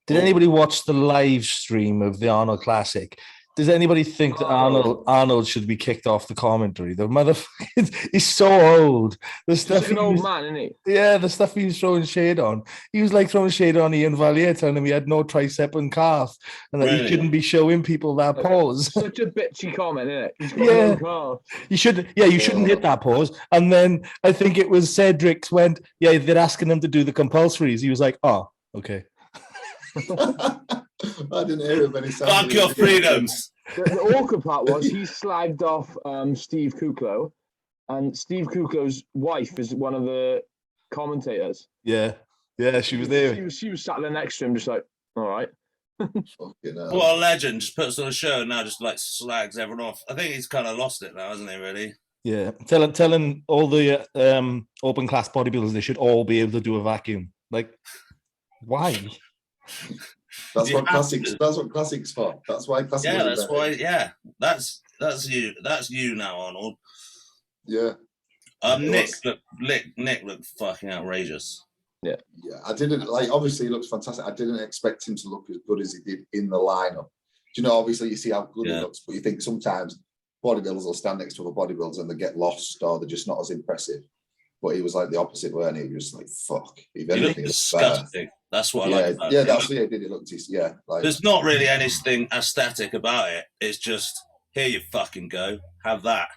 did anybody watch the live stream of the Arnold Classic? Does anybody think that Arnold should be kicked off the commentary? The motherfucker, he's so old. The stuff
he's an old man, isn't he?
Yeah, the stuff he was throwing shade on. He was like throwing shade on Ian Valier, telling him he had no tricep and calf, and that he shouldn't be showing people that pose.
Such a bitchy comment, isn't it? He's got no calf.
You should. Yeah, you shouldn't hit that pose. And then I think it was Cedric went. Yeah, they're asking him to do the compulsories. He was like, oh, okay.
I didn't hear him any sound.
Fuck your freedoms.
The awkward part was he slagged off Steve Kuklo, and Steve Kuklo's wife is one of the commentators.
Yeah, she was there.
She was sat there next to him, just like, all right.
What a legend! Just puts on a show and now just like slags everyone off. I think he's kind of lost it now, hasn't he? Really?
Yeah, telling all the open class bodybuilders they should all be able to do a vacuum. Like, why?
That's what classics. That's what classics for. That's why classics.
Yeah, that's why. Yeah, that's you. That's you now, Arnold.
Yeah.
Nick looked fucking outrageous.
Yeah.
I didn't like. Obviously, he looks fantastic. I didn't expect him to look as good as he did in the lineup. Do you know? Obviously, you see how good he looks, but you think sometimes bodybuilders will stand next to other bodybuilders and they get lost or they're just not as impressive. But he was like the opposite, weren't he? He was like, fuck. If
he
anything,
looked disgusting. That's what I like about
it. That's what he did. It looked, like,
there's not really anything aesthetic about it. It's just, here you fucking go. Have that.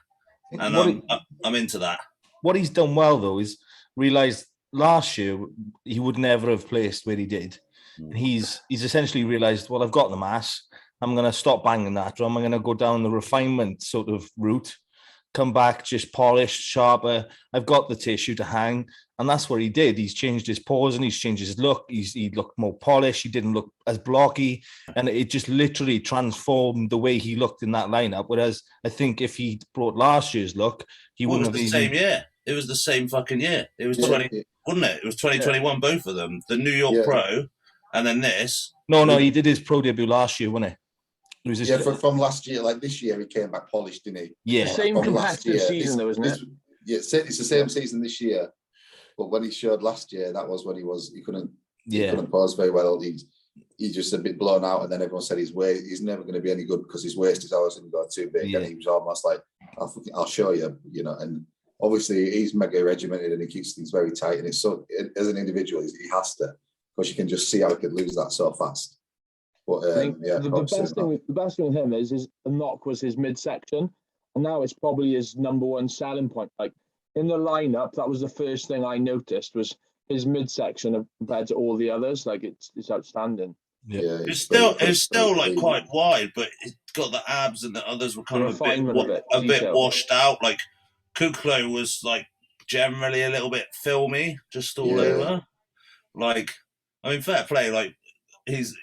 And I'm into that.
What he's done well, though, is realised last year he would never have placed where he did. And he's essentially realised, well, I've got the mass. I'm going to stop banging that drum. I'm going to go down the refinement sort of route, come back just polished, sharper. I've got the tissue to hang. And that's what he did. He's changed his pose and he's changed his look. He looked more polished. He didn't look as blocky. And it just literally transformed the way he looked in that lineup. Whereas I think if he brought last year's look, he wouldn't have.
It was the same year. It was the same fucking year. It was 20, wasn't it? It was 2021, both of them. The New York Pro and then this.
No, he did his pro debut last year, wasn't he? It was his
from last year. Like this year, he came back polished, didn't he?
Yeah.
Same competitive season, though, isn't it?
It's the same season this year. But when he showed last year, that was when he couldn't pose very well. He's just a bit blown out, and then everyone said he's never going to be any good because his waist is always going to go too big. And he was almost like, I'll show you, And obviously he's mega regimented and he keeps things very tight. And it's so, as an individual, he has to, because you can just see how he could lose that so fast. But
the best thing with him is his knock was his midsection, and now it's probably his number one selling point. Like in the lineup, that was the first thing I noticed was his midsection compared to all the others. Like it's outstanding.
Yeah,
it's still like quite wide, but it's got the abs, and the others were kind of a bit washed out. Like Kuklo was like generally a little bit filmy, just all over. Like, I mean, fair play. Like he's,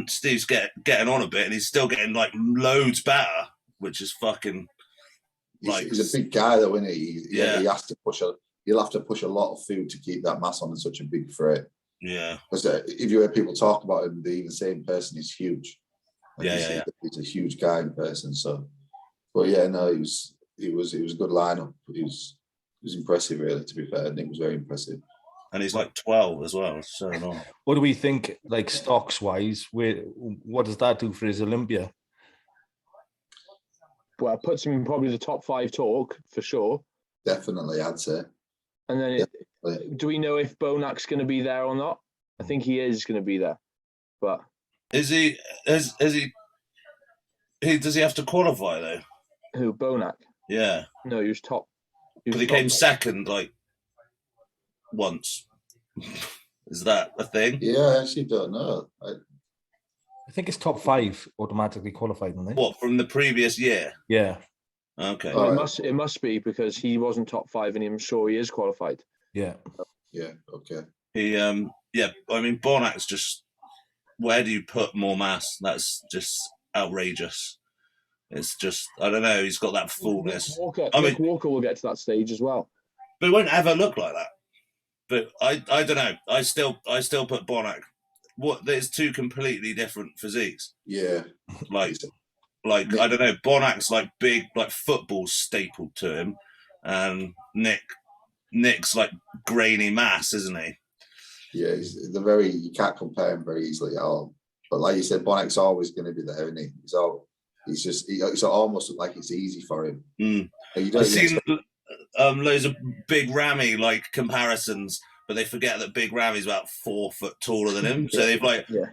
Steve's getting on a bit, and he's still getting like loads better, which is fucking. Like,
he's a big guy, though, isn't he? He has to push he'll have to push a lot of food to keep that mass on in such a big frame. Yeah. Because if you hear people talk about him, the same person is huge. He's a huge guy in person. So, but he was a good lineup. He was impressive, really. To be fair, Nick was very impressive.
And he's like 12 as well. So long.
What do we think, like stocks wise? What does that do for his Olympia?
Well, it puts him in probably the top 5 talk for sure.
Definitely, I'd say.
And then, do we know if Bonak's going to be there or not? I think he is going to be there, but
is he? Does he have to qualify though?
Who, Bonak?
Yeah.
No, he was top.
Because he came second, like once. Is that a thing?
Yeah, I actually don't know.
I think it's top 5 automatically qualified, don't they?
What, from the previous year?
Yeah.
Okay.
Well, it must be because he wasn't top 5, and I'm sure he is qualified.
Yeah.
Yeah. Okay.
He I mean, Bonak's just. Where do you put more mass? That's just outrageous. It's just, I don't know. He's got that fullness.
Nick Walker will get to that stage as well,
but it won't ever look like that. But I don't know. I still put Bonak. There's 2 completely different physiques.
Yeah.
Like I don't know. Bonak's like big, like football stapled to him, and Nick's like grainy mass, isn't he?
Yeah, you can't compare him very easily at all. But like you said, Bonak's always going to be there, isn't he? It's almost like it's easy for him.
I've seen loads of Big Ramy like comparisons, but they forget that Big Ramy's about 4 foot taller than him. So they've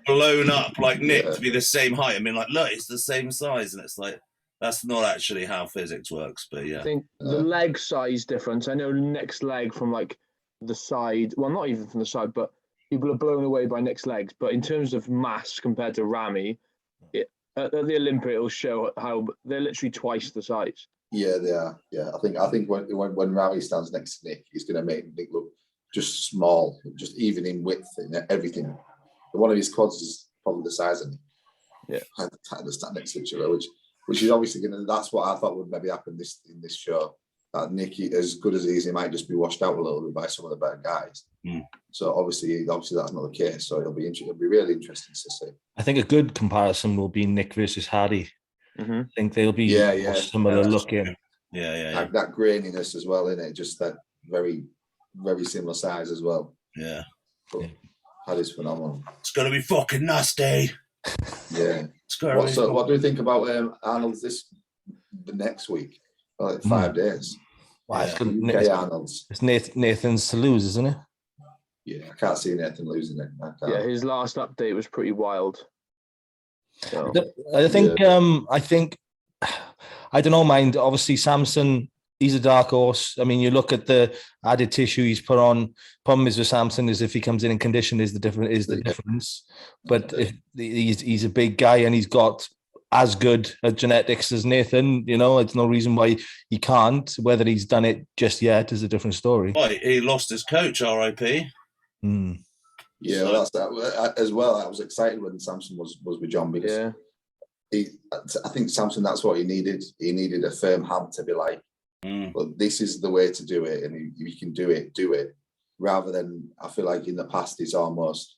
blown up like Nick to be the same height. I mean, like, look, it's the same size, and it's like that's not actually how physics works. But yeah,
I think the leg size difference. I know Nick's leg from like the side, well, not even from the side, but people are blown away by Nick's legs. But in terms of mass compared to Ramy, at the Olympia, it'll show how they're literally twice the size.
Yeah, they are. Yeah, I think when Ramy stands next to Nick, he's going to make Nick look just small, just even in width and everything. One of his quads is probably the size of Nick.
Yeah,
kind of stand next to each other, which is obviously going to. That's what I thought would maybe happen in this show. that Nick, as good as he is, he might just be washed out a little bit by some of the better guys. So obviously that's not the case. So it'll be really interesting to see.
I think a good comparison will be Nick versus Hardy. I think they'll be similar looking.
Yeah.
That graininess as well, innit? Just that very, very similar size as well.
Yeah.
But Hardy's phenomenal.
It's gonna be fucking nasty.
Yeah. What do you think about Arnold's the next week? Like 5 days.
Wow,
UK Arnold's.
It's Nathan's to lose, isn't it?
Yeah, I can't see Nathan losing it.
Yeah, his last update was pretty wild. So,
I think I don't know, mind. Obviously, Samson, he's a dark horse. I mean, you look at the added tissue he's put on. Problem is with Samson is if he comes in condition is the difference. But if he's a big guy and he's got as good at genetics as Nathan, it's no reason why he can't. Whether he's done it just yet is a different story.
Right, he lost his coach, RIP.
Yeah, well, that's that as well. I was excited when Samson was with John because I think Samson, that's what he needed. He needed a firm hand to be like, well, this is the way to do it, and if you can do it. Rather than, I feel like in the past he's almost,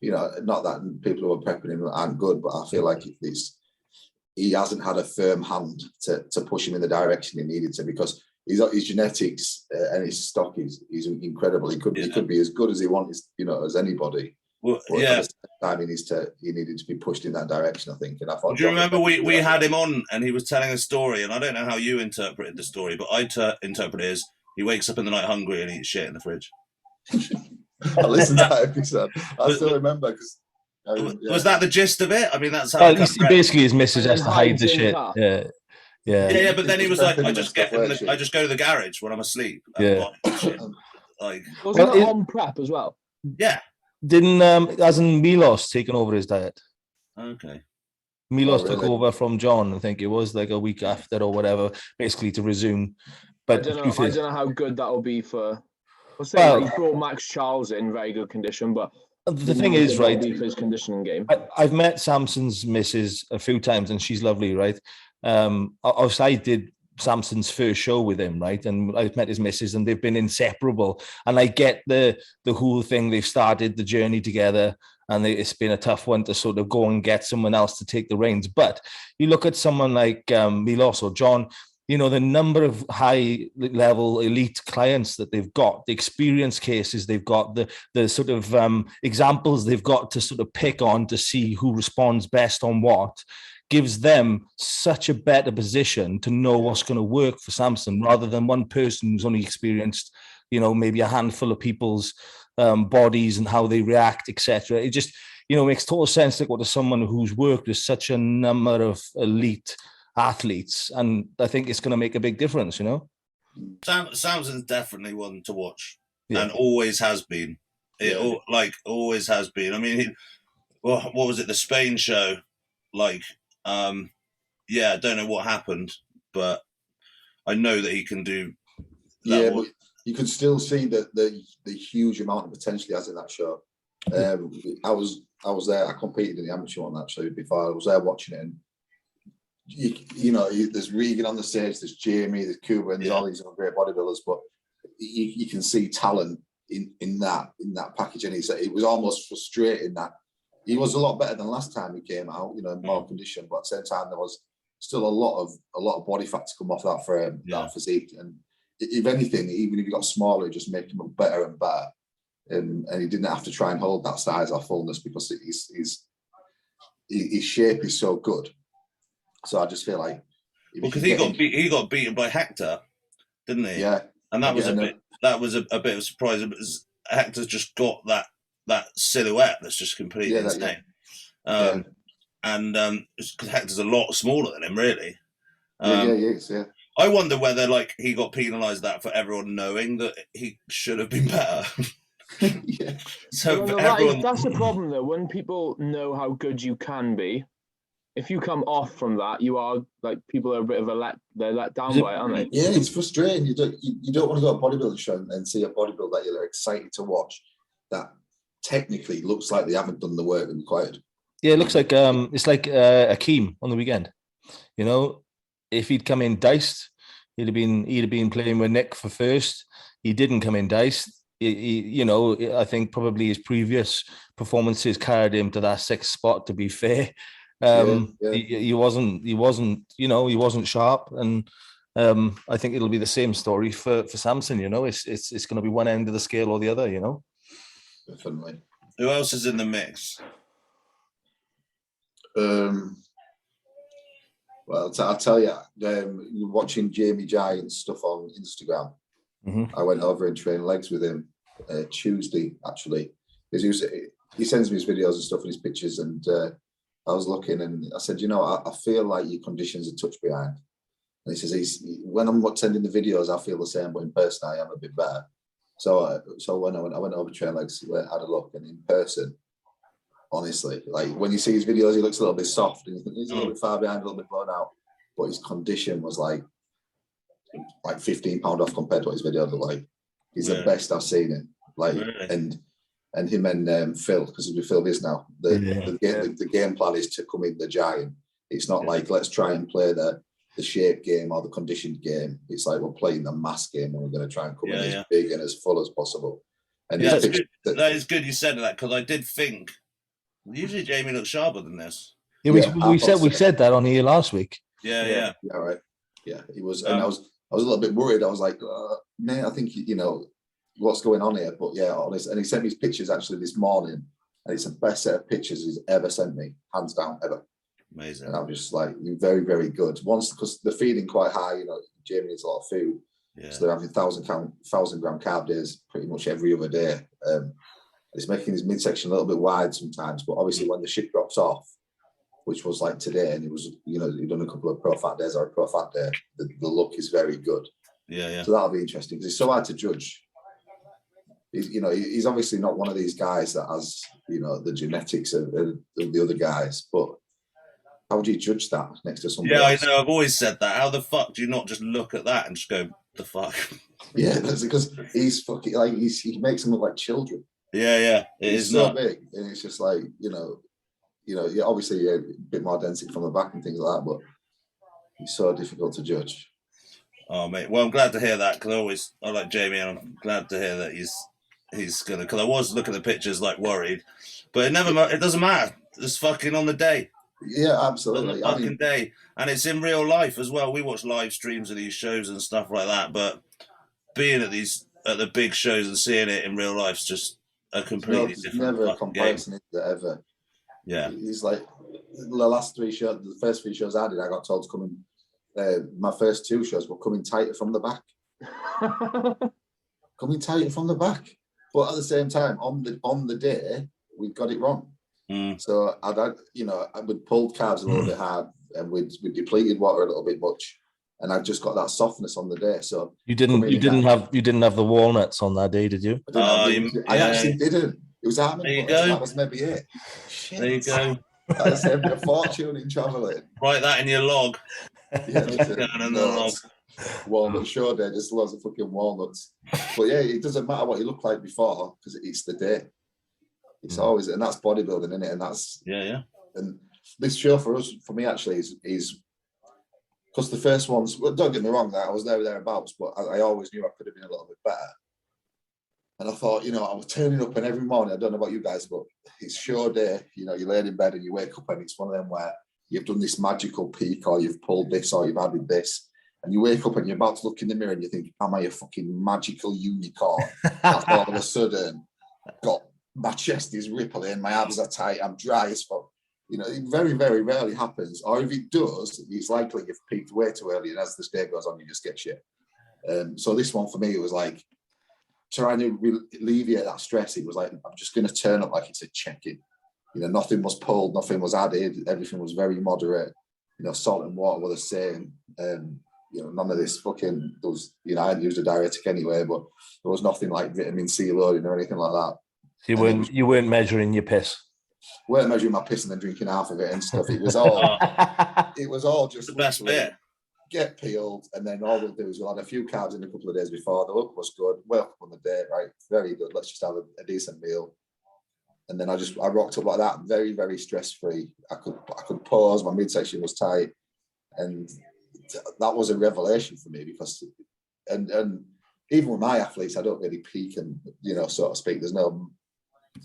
not that people who are prepping him aren't good, but I feel like he hasn't had a firm hand to push him in the direction he needed to, because his genetics and his stock is incredible. He could be as good as he wants, as anybody.
Well,
but at the same time, he needed to be pushed in that direction, I think. And I thought.
Do you remember we had him on and he was telling a story, and I don't know how you interpreted the story, but I interpreted it as he wakes up in the night hungry and eats shit in the fridge.
I listened to that episode. I still remember because.
Was that the gist of it? I mean, that's how.
Basically, his missus has to hide the shit. Yeah.
But then he was like, I just go to the garage when I'm asleep. Like,
wasn't it on prep as well?
Yeah.
Hasn't Milos taken over his diet?
Okay.
Milos took over from John. I think it was like a week after or whatever, basically to resume. But
I don't know how good that will be for. He brought Max Charles in very good condition, but
the thing is, right?
For his conditioning game.
I've met Samson's missus a few times, and she's lovely, right? Obviously, I did Samson's first show with him, right? And I've met his missus, and they've been inseparable. And I get the whole thing. They've started the journey together, and it's been a tough one to sort of go and get someone else to take the reins. But you look at someone like Milos or John. The number of high-level elite clients that they've got, the experience cases they've got, the sort of examples they've got to sort of pick on to see who responds best on what, gives them such a better position to know what's going to work for Samson, rather than one person who's only experienced, maybe a handful of people's bodies and how they react, etc. It just, makes total sense to go to someone who's worked with such a number of elite athletes, and I think it's going to make a big difference.
Samson's definitely one to watch, and always has been. Always has been. I mean, what was it? The Spain show, I don't know what happened, but I know that he can do.
But you could still see the huge amount of potential he has in that show. I was there. I competed in the amateur on that show before. I was there watching it, and there's Regan on the stage, there's Jamie, there's Cuba, and there's all these other great bodybuilders, but you can see talent in that package, and it was almost frustrating that he was a lot better than last time he came out, more conditioned, but at the same time there was still a lot of body fat to come off that frame, that physique, and if anything, even if he got smaller, it just made him look better and better, and he didn't have to try and hold that size or fullness because his shape is so good. So I just feel like
because he got beaten by Hector, didn't he?
Yeah,
and that was a bit of a surprise because Hector's just got that silhouette that's just completely insane. And because Hector's a lot smaller than him, really.
He is. Yeah.
I wonder whether he got penalised that for everyone knowing that he should have been better. So
that's the problem though. When people know how good you can be. If you come off from that, you are people are a bit of they're let down by it, aren't they?
Yeah, it's frustrating. You don't want to go to a bodybuilding show and see a bodybuilder that you're excited to watch that technically looks like they haven't done the work required.
Yeah, it looks like it's like Akeem on the weekend. If he'd come in diced, He'd have been playing with Nick for first. He didn't come in diced. I think probably his previous performances carried him to that 6th spot. To be fair, he wasn't sharp, and I think it'll be the same story for Samson. It's going to be one end of the scale or the other.
Definitely.
Who else is in the mix?
Well, I'll tell you, watching Jamie Giant's stuff on Instagram, I went over and trained legs with him Tuesday, actually. Because he sends me his videos and stuff and his pictures, and I was looking and I said, I feel like your condition's a touch behind. And he says, when I'm sending the videos, I feel the same, but in person, I am a bit better. So when I went over to train legs, I had a look, and in person, honestly, like when you see his videos, he looks a little bit soft and he's a little bit far behind, a little bit blown out. But his condition was like 15 pounds off compared to what his video looked like. He's the best I've seen him. And him and Phil, because we Phil is now. The game plan is to come in the giant. It's not like let's try and play the shape game or the conditioned game. It's like we're playing the mass game and we're going to try and come in as big and as full as possible. And
that is good you said that, because I did think usually Jamie looks sharper than this.
Yeah, we said that on here last week.
Yeah, right. Yeah, he was, and I was a little bit worried. I was like, man, I think what's going on here. But yeah, honest. And he sent me his pictures actually this morning, and it's the best set of pictures he's ever sent me, hands down, ever.
Amazing.
And I'm just like, very, very good. Once, because they're feeding quite high. Jamie needs a lot of food, so they're having 1,000 gram carb days pretty much every other day. It's making his midsection a little bit wide sometimes, but obviously when the shit drops off, which was like today, and it was, he'd done a couple of pro fat days or a pro fat day, the look is very good.
Yeah.
So that'll be interesting because it's so hard to judge. He's obviously not one of these guys that has, the genetics of the other guys, but how do you judge that next to somebody else?
I know. I've always said that. How the fuck do you not just look at that and just go, the fuck?
Yeah, that's because he's fucking he makes them look like children.
Yeah.
It's so big, and it's just like obviously a bit more density from the back and things like that, but he's so difficult to judge.
Oh mate, well I'm glad to hear that, because I like Jamie, and I'm glad to hear that he's gonna. Because I was looking at the pictures like worried, but it doesn't matter. It's fucking on the day.
Yeah, absolutely.
On the fucking day, and it's in real life as well. We watch live streams of these shows and stuff like that, but being at the big shows and seeing it in real life is just a completely different.
Never a comparison ever.
Yeah,
he's like the first 3 shows I did, I got told to come in. My first 2 shows were coming tighter from the back. Coming tighter from the back, but at the same time, on the day we got it wrong. So I would pulled carbs a little bit hard, and we depleted water a little bit much, and I just got that softness on the day. So
you didn't have the walnuts on that day, did you?
I actually didn't. It was almond
butter.
So that was maybe it. Shit.
There you go.
That saved me a fortune in traveling.
Write that in your log.
Yeah, walnut show day, just loads of fucking walnuts. But yeah, it doesn't matter what you look like before, because it's the day. It's always, and that's bodybuilding, isn't it? And that's And this show for me actually is because the first ones. Well, don't get me wrong, that I was thereabouts, but I always knew I could have been a little bit better. And I thought, I was turning up, and every morning, I don't know about you guys, but it's show day. You lay in bed and you wake up, and it's one of them where you've done this magical peak, or you've pulled this, or you've added this. And you wake up and you're about to look in the mirror and you think, am I a fucking magical unicorn? That's all of a sudden got my chest is rippling, my abs are tight, I'm dry as fuck. It very, very rarely happens. Or if it does, it's likely you've peaked way too early, and as the day goes on, you just get shit. So this one for me, it was like trying to alleviate that stress. It was like, I'm just going to turn up like it's a check-in. Nothing was pulled, nothing was added, everything was very moderate. Salt and water were the same. None of this fucking, I hadn't used a diuretic anyway, but there was nothing like vitamin C loading or anything like that.
So you weren't measuring your piss?
Weren't measuring my piss and then drinking half of it and stuff. It was all just
the best bit.
Get peeled, and then all we'll do is we'll add a few carbs in a couple of days before. The look was good, well up on the day, right? Very good. Let's just have a decent meal. And then I rocked up like that, very, very stress-free. I could pause, my midsection was tight, and that was a revelation for me because, and even with my athletes, I don't really peak and, so to speak, there's no,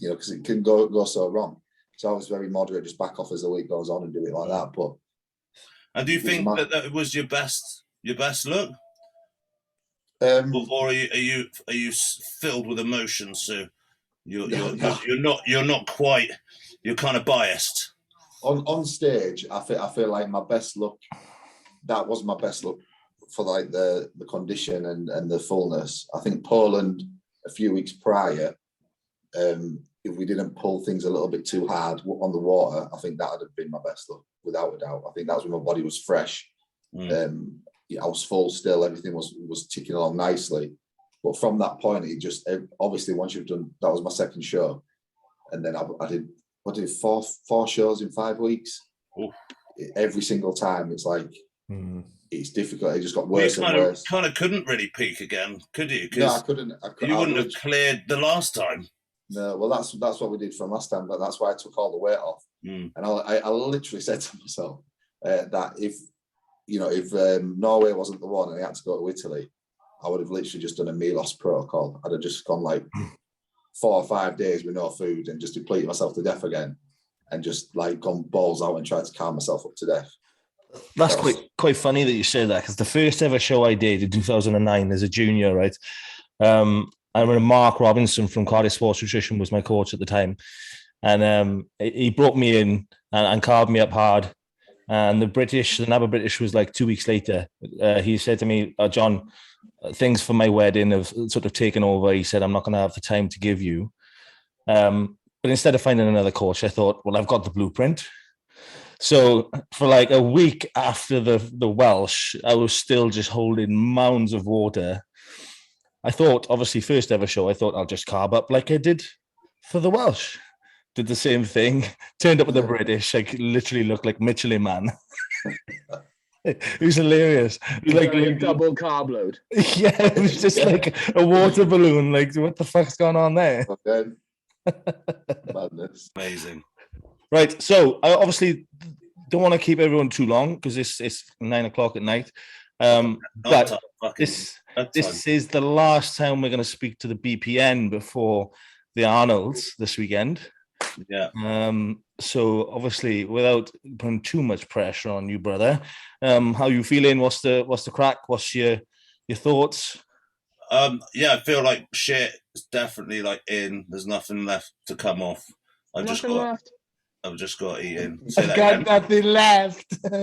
because it can go so wrong. So I was very moderate, just back off as the week goes on and do it like that. But
and do you think that was your best look? Or are you filled with emotion? So you're not quite. You're kind of biased.
On stage, I feel like my best look. That was my best look for like the condition and the fullness. I think Poland a few weeks prior, if we didn't pull things a little bit too hard on the water, I think that would have been my best look without a doubt. I think that was when my body was fresh. I was full still, everything was ticking along nicely. But from that point, it just, obviously once you've done, that was my second show. And then I did four shows in 5 weeks. Ooh. Every single time, it's like, it's difficult. It just got worse and worse.
Kind of couldn't really peak again, could you?
No, I couldn't.
You wouldn't have cleared the last time.
No, well, that's what we did from last time, but that's why I took all the weight off. And I literally said to myself that if Norway wasn't the one and I had to go to Italy, I would have literally just done a meal loss protocol. I'd have just gone like 4 or 5 days with no food and just depleted myself to death again, and just like gone balls out and tried to calm myself up to death.
That's quite funny that you say that, because the first ever show I did in 2009 as a junior, right? I remember Mark Robinson from Cardiff Sports Nutrition was my coach at the time, and he brought me in and carved me up hard. And the NABA British was like 2 weeks later. He said to me, John, things for my wedding have sort of taken over. He said, I'm not going to have the time to give you. But instead of finding another coach, I thought, well, I've got the blueprint. So for like a week after the Welsh, I was still just holding mounds of water. I thought, obviously, first ever show, I thought I'll just carb up like I did for the Welsh. Did the same thing, turned up with the British. I literally looked like Michelin Man. It was hilarious. It was
like a double carb load.
Yeah, it was just like a water balloon. Like, what the fuck's going on there?
Okay. Madness.
Amazing.
Right, so I obviously don't want to keep everyone too long because it's 9 o'clock at night. But this is the last time we're going to speak to the BPN before the Arnolds this weekend.
Yeah.
So obviously, without putting too much pressure on you, brother, how you feeling? What's the crack? What's your thoughts?
Yeah, I feel like shit is definitely like in. There's nothing left to come off. I've just got to eat in.
I've got nothing left.
I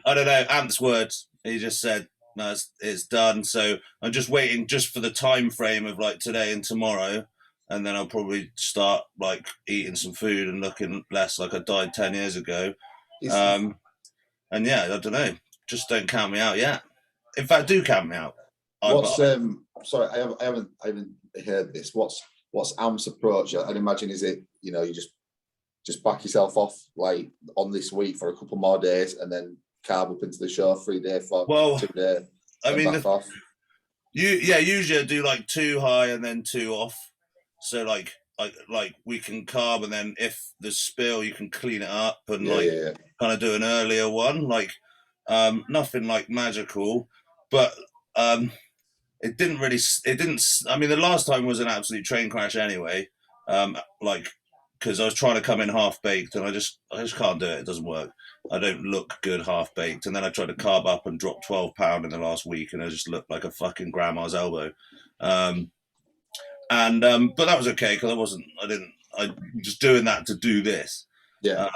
don't know. Ant's words. He just said, no, it's done. So I'm just waiting just for the time frame of like today and tomorrow, and then I'll probably start like eating some food and looking less like I died 10 years ago. And yeah, I don't know. Just don't count me out yet. In fact, do count me out.
Sorry, I haven't heard this. What's Am's approach? I'd imagine is it, you just back yourself off like on this week for a couple more days and then carb up into the show 3 day for 2 days.
I mean, usually I do like 2 high and then 2 off. So like we can carb, and then if there's spill, you can clean it up and kind of do an earlier one. Like nothing like magical, but it didn't. I mean, the last time was an absolute train crash anyway. Because I was trying to come in half baked and I just can't do it. It doesn't work. I don't look good half baked. And then I tried to carb up and drop 12 pounds in the last week, and I just looked like a fucking grandma's elbow. But that was okay because I just doing that to do this.
Yeah.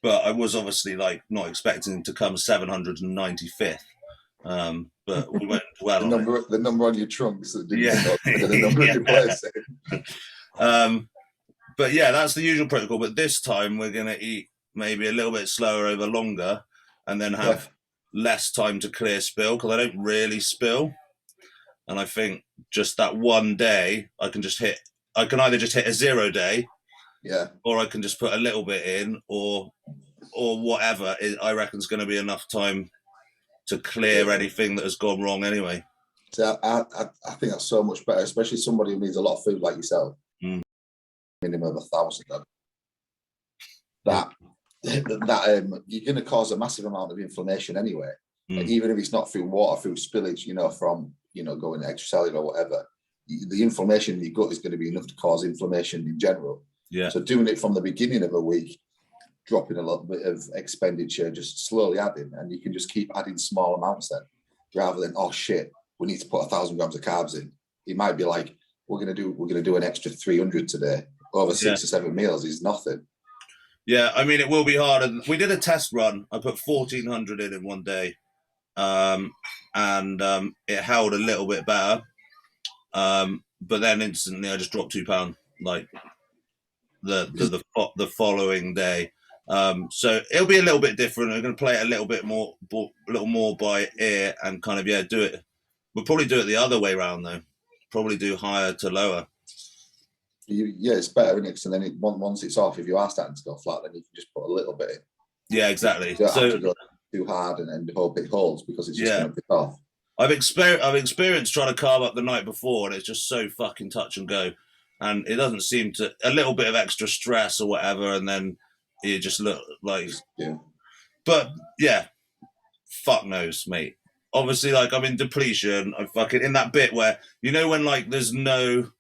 But I was obviously like not expecting to come 795th. But we went well.
The number on your trunks that didn't the number of your players.
But yeah, that's the usual protocol. But this time we're going to eat maybe a little bit slower over longer, and then have less time to clear spill, because I don't really spill. And I think just that one day I can either just hit a 0 day, or I can just put a little bit in, or whatever. I reckon is going to be enough time to clear anything that has gone wrong anyway.
So I think that's so much better, especially somebody who needs a lot of food like yourself. Minimum of 1,000. That that you're going to cause a massive amount of inflammation anyway. Like, even if it's not through water, through spillage, from going extracellular or whatever, the inflammation in your gut is going to be enough to cause inflammation in general.
Yeah.
So doing it from the beginning of a week, dropping a little bit of expenditure, just slowly adding, and you can just keep adding small amounts then, rather than, oh shit, we need to put 1,000 grams of carbs in. It might be like, we're gonna do an extra 300 today. Over 6 or 7 meals is nothing.
Yeah, I mean, it will be hard. And we did a test run. I put 1,400 in one day, and it held a little bit better. But then instantly, I just dropped 2 pounds, like the following day. So it'll be a little bit different. We're going to play it a little more by ear, and kind of do it. We'll probably do it the other way around though. Probably do higher to lower.
It's better, isn't it? So then once it's off, if you are starting to go flat, then you can just put a little bit in.
Yeah, exactly.
You don't have to go too hard and hope it holds, because it's just going to pick off.
I've experienced trying to carb up the night before, and it's just so fucking touch and go, and it doesn't seem to. A little bit of extra stress or whatever, and then you just look like.
Yeah.
But fuck knows, mate. Obviously, like, I'm in depletion. I'm fucking in that bit where when like there's no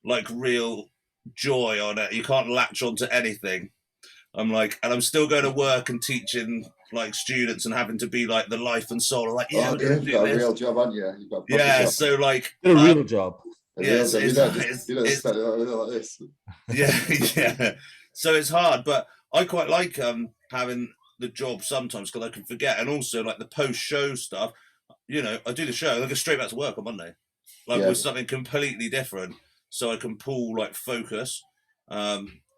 like real joy on it. You can't latch onto anything. I'm like, and I'm still going to work and teaching like students and having to be like the life and soul. Like,
you've got a real job, haven't you? You've got a job.
So like
a real job.
Yes,
you don't spend it like this.
Yeah. So it's hard, but I quite like having the job sometimes, because I can forget, and also like the post-show stuff. I do the show, I go straight back to work on Monday, like with something completely different, so I can pull like focus.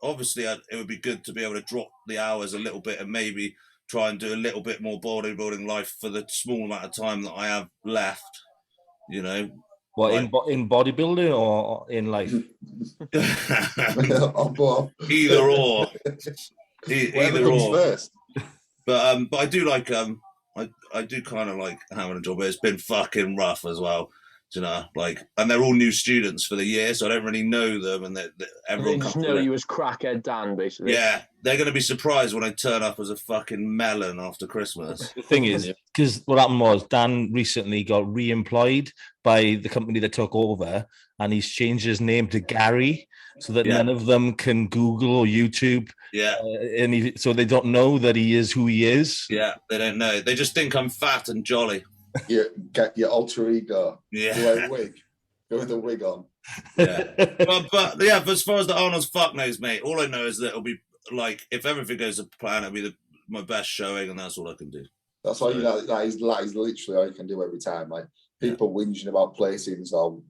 Obviously, it would be good to be able to drop the hours a little bit and maybe try and do a little bit more bodybuilding life for the small amount of time that I have left.
What, in bodybuilding or in life?
Either or. Either or.
First.
But I do like I do kind of like having a job, but it's been fucking rough as well. And they're all new students for the year, so I don't really know them, and everyone
just know you as Crackhead Dan, basically.
Yeah, they're going to be surprised when I turn up as a fucking melon after Christmas.
The thing is, because what happened was Dan recently got re-employed by the company that took over, and he's changed his name to Gary, so that none of them can Google or YouTube.
Yeah,
so they don't know that he is who he is.
Yeah, they don't know. They just think I'm fat and jolly.
Get your alter ego.
Yeah.
Wear a wig. Go with a wig on.
Yeah. but as far as the Arnold's fuck knows, mate, all I know is that it'll be like, if everything goes to plan, it'll be my best showing, and that's all I can do.
That's all that is literally all you can do every time. Like, people whinging about placings or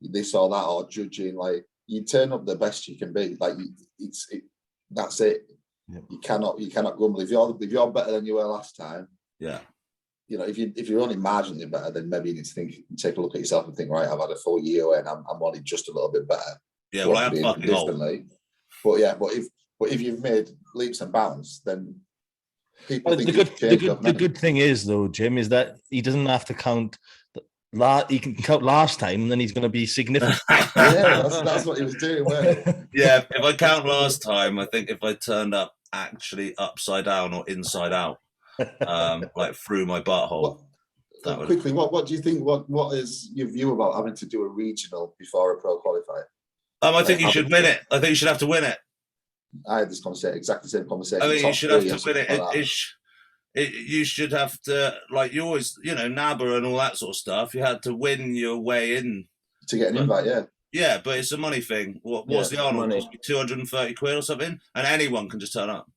this or that or judging, like, you turn up the best you can be. Like, that's it. Yeah. You cannot grumble. If you're better than you were last time.
Yeah.
If you're only marginally better, then maybe you need to take a look at yourself and think, right, I've had a full year and I'm only just a little bit better.
Yeah, well, I am fucking old.
But if you've made leaps and bounds, then people think
the good thing is, though, Jim, is that he doesn't have to count. He can count last time, and then he's going to be significant.
that's what he was doing.
Yeah, if I count last time, I think if I turned up actually upside down or inside out. Like through my butthole.
Quickly, what do you think? What is your view about having to do a regional before a pro qualifier?
I think you should win it. I think you should have to win it.
I had this conversation, exactly the same conversation.
I think you should have to win it. You should have to, like, you always, NABA and all that sort of stuff. You had to win your way in
to get an invite. Yeah.
Yeah, but it's a money thing. What's the Arnold? Cost me 230 quid or something, and anyone can just turn up.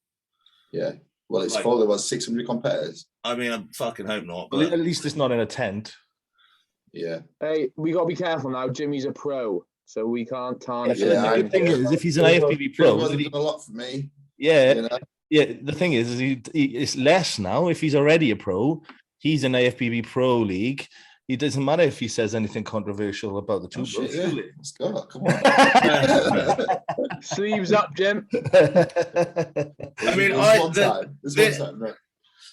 Yeah. Well, it's full. There was 600 competitors.
I mean, I fucking hope not.
But at least it's not in a tent.
Yeah.
Hey, we got to be careful now. Jimmy's a pro, so we can't tarnish him.
The good thing is, if he's an IFBB pro...
It wasn't a lot for me.
Yeah. Yeah, the thing is it's less now. If he's already a pro, he's an IFBB pro league. It doesn't matter if he says anything controversial about the two.
Let's go. Come on.
Sleeves up, Jim.
I mean,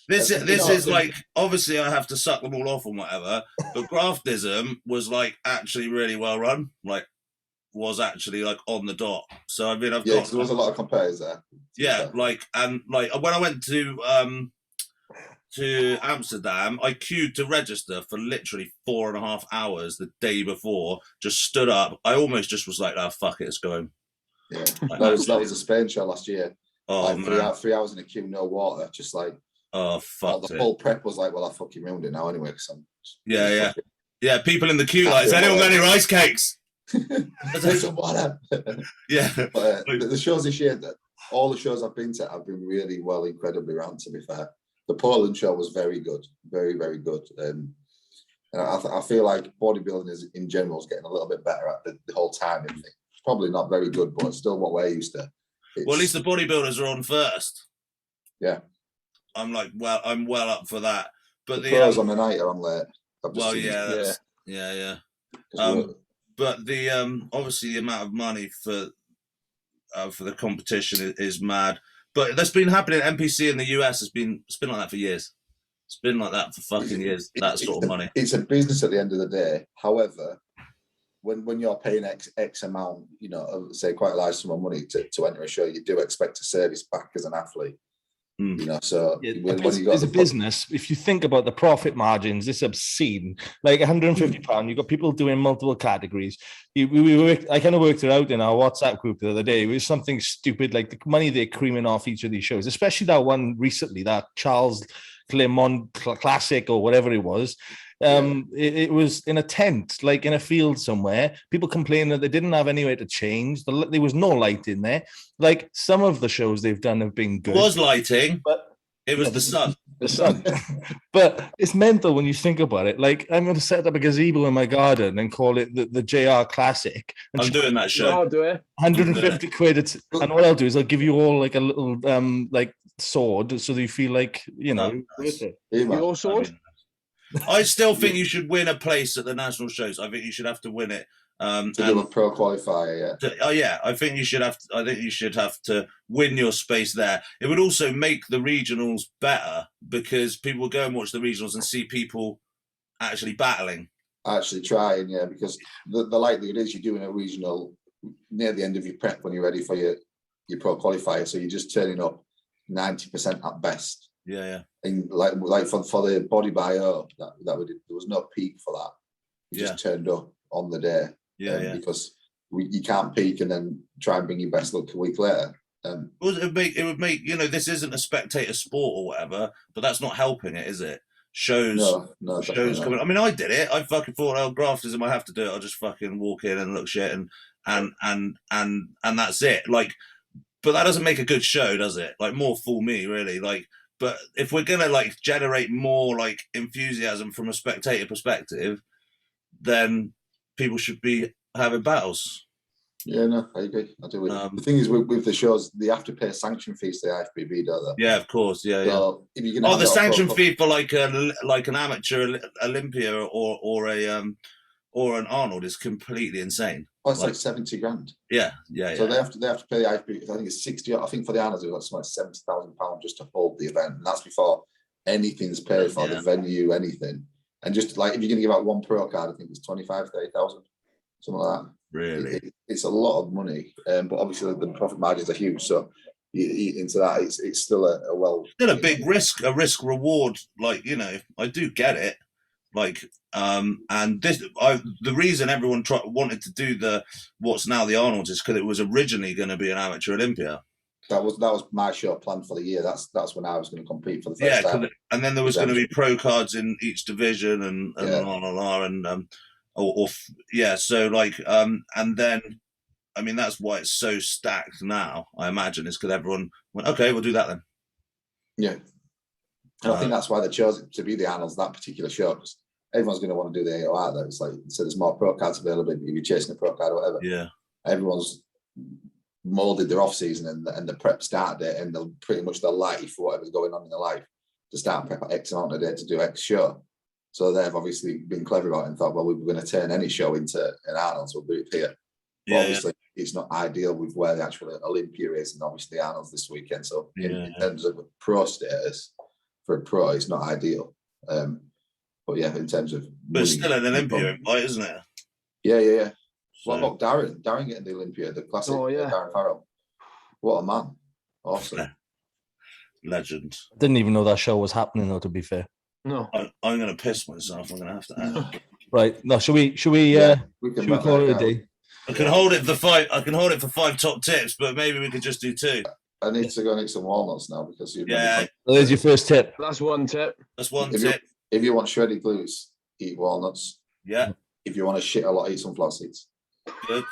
this is like, obviously I have to suck them all off and whatever, but Graftism was like actually really well run. Like, was actually like on the dot. So I mean, I've
Yeah,
got
because there was a lot of competitors there.
yeah, like when I went to Amsterdam, I queued to register for literally 4.5 hours the day before. Just stood up. I almost just was like, "Oh fuck it, it's going."
Yeah,
Like,
that was a Spain show last year.
oh
like
man,
3 hours in a queue, no water, just like
oh fuck.
the whole prep was like, well, I fucking ruined it now anyway. Cause
yeah. People in the queue like, "Has anyone got any rice cakes?"
Some water.
Yeah,
but the shows this year, that all the shows I've been to, have been really well, incredibly round. To be fair, the Portland show was very good, very very good. And I feel like bodybuilding is in general is getting a little bit better at the whole timing thing. It's probably not very good, but it's still what we're used to.
well, at least the bodybuilders are on first.
Yeah,
I'm well up for that. But the
pros on the night are on late.
Well, yeah. But the obviously the amount of money for the competition is mad. But that's been happening. NPC in the US it's been like that for years. It's been like that for fucking years. That sort of money.
It's a business at the end of the day. However, when you're paying X amount, you know, say quite a large sum of money to enter a show, you do expect a service back as an athlete. You know, so
as a business, if you think about the profit margins, it's obscene. Like £150, you've got people doing multiple categories. I kind of worked it out in our WhatsApp group the other day. It was something stupid, like the money they're creaming off each of these shows, especially that one recently, that Charles Clermont Classic or whatever it was. It was in a tent, like in a field somewhere. People complained that they didn't have anywhere to change. There was no light in there. Like some of the shows they've done have been good.
It was lighting,
but
it was the sun.
The sun. But it's mental when you think about it. Like I'm going to set up a gazebo in my garden and call it the JR Classic.
I'm doing that show.
I'll do it.
150 quid. And what I'll do is I'll give you all like a little like sword so that you feel like, you know, worth it.
Your sword?
I still think you should win a place at the national shows. I think you should have to win it.
To do a pro qualifier,
yeah. I think you should have to win your space there. It would also make the regionals better because people will go and watch the regionals and see people actually battling.
Actually trying, yeah, because the likelihood is you're doing a regional near the end of your prep when you're ready for your pro qualifier, so you're just turning up 90% at best.
Yeah.
And like for the body bio that we did, there was no peak for that. We just turned up on the day. Because you can't peak and then try and bring your best look a week later. It
would make you know, this isn't a spectator sport or whatever, but that's not helping it, is it? Shows coming. I mean, I did it. I fucking thought, oh, grafters, I might have to do it. I'll just fucking walk in and look shit and that's it. Like, but that doesn't make a good show, does it? Like, more fool me, really. Like, but if we're gonna like generate more like enthusiasm from a spectator perspective, then people should be having battles.
Yeah, no, I agree. I do. The thing is, with the shows, they have to pay sanction fees to the IFBB, don't they?
Yeah, of course. Yeah,
so if you're gonna
the sanction fee for like an amateur Olympia or an Arnold is completely insane.
Oh, it's like 70 grand.
Yeah.
So they have to pay the IFBB. I think it's 60. I think for the Arnolds, it was like £70,000 just to hold the event, and that's before anything's paid for, the venue, anything. And just like if you're going to give out one pro card, I think it's 25,000, 30,000, something like that.
Really,
it's a lot of money, but obviously the profit margins are huge. So into that, it's still a
big risk, a risk reward. Like, you know, I do get it. Like, and the reason everyone wanted to do what's now the Arnold's is because it was originally going to be an amateur Olympia.
That was my show planned for the year. That's when I was going to compete for the first time.
And then there was going to be pro cards in each division and so like and then I mean that's why it's so stacked now. I imagine is because everyone went, okay, we'll do that then.
Yeah, and I think that's why they chose it to be the Arnold's, that particular show, because everyone's going to want to do the AOR. Though it's like, so there's more pro cards available if you're chasing a pro card or whatever.
Yeah,
everyone's molded their off season and the prep start date and pretty much their life, whatever's going on in their life, to start prep at X amount of day to do X show. So they've obviously been clever about it and thought, well, we were going to turn any show into an Arnold's, we'll do it here. But obviously, it's not ideal with where the actual Olympia is, and obviously Arnold's this weekend. So in terms of pro status for a pro, it's not ideal. But yeah, in terms of,
but it's still an Olympia invite, isn't it?
Yeah. What about Darren? Darren getting the Olympia, the classic.
Oh, yeah.
Darren Farrell. What a man! Awesome.
Legend.
Didn't even know that show was happening, though. To be fair.
No.
I'm going to piss myself. I'm going to have to add.
Right. No. Should we?
We can
Should we
back
call
that
it a
out.
day?
I can hold it for 5. I can hold it for 5 top tips, but maybe we could just do 2.
I need to go and eat some walnuts now because you've
Yeah,
So there's your first tip.
That's one tip.
that's one
If you-
tip.
If you want shredded glutes, eat walnuts.
Yeah,
If you want to shit a lot, eat some flax seeds.
good.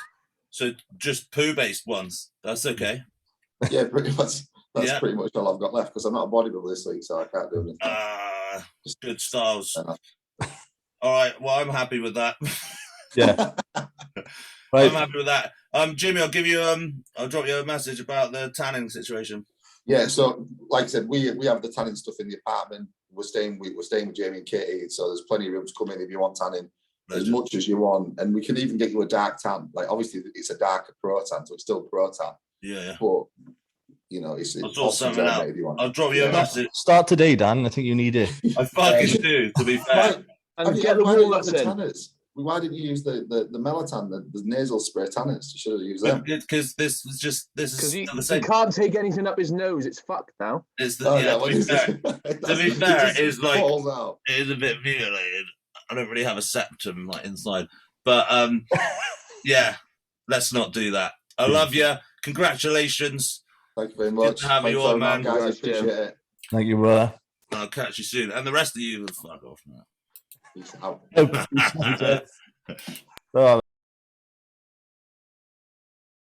So just poo-based ones. That's okay.
Yeah, pretty much. That's
Yeah.
pretty much all I've got left because I'm not a bodybuilder this week, so I can't do anything.
Good styles.
Uh,
All right. Well, I'm happy with that.
Yeah.
I'm
Right.
happy with that. Jimmy, I'll give you I'll drop you a message about the tanning situation.
Yeah, so like I said, we have the tanning stuff in the apartment. We're staying with Jamie and Katie, so there's plenty of room to come in if you want tanning as much as you want, and we can even get you a dark tan. Like obviously it's a darker pro tan, so it's still pro tan.
Yeah.
But you know, it's
I'll sort
options
something
there,
out.
mate, if you want.
I'll drop you a message.
Start today, Dan. I think you need it.
I fucking do, to be fair.
Right.
And get the
why don't you
walnuts
have the
in.
tanners? Why didn't you use the Melatan, the nasal spray tanners? You should have used them.
Because this is
Because he
the same.
can't take anything up his nose. It's fucked now.
It's the,
Oh,
yeah,
what
to be
is
fair,
it?
to be fair,
just
it's like
falls out.
it is a bit mutilated. I don't really have a septum like inside, but yeah, let's not do that. I love you. Congratulations.
Thank you very much.
to have you
Thanks
on,
very much,
man.
guys. I appreciate it.
Thank you, brother.
I'll catch you soon, and the rest of you, fuck off now.
Peace out.
Oh.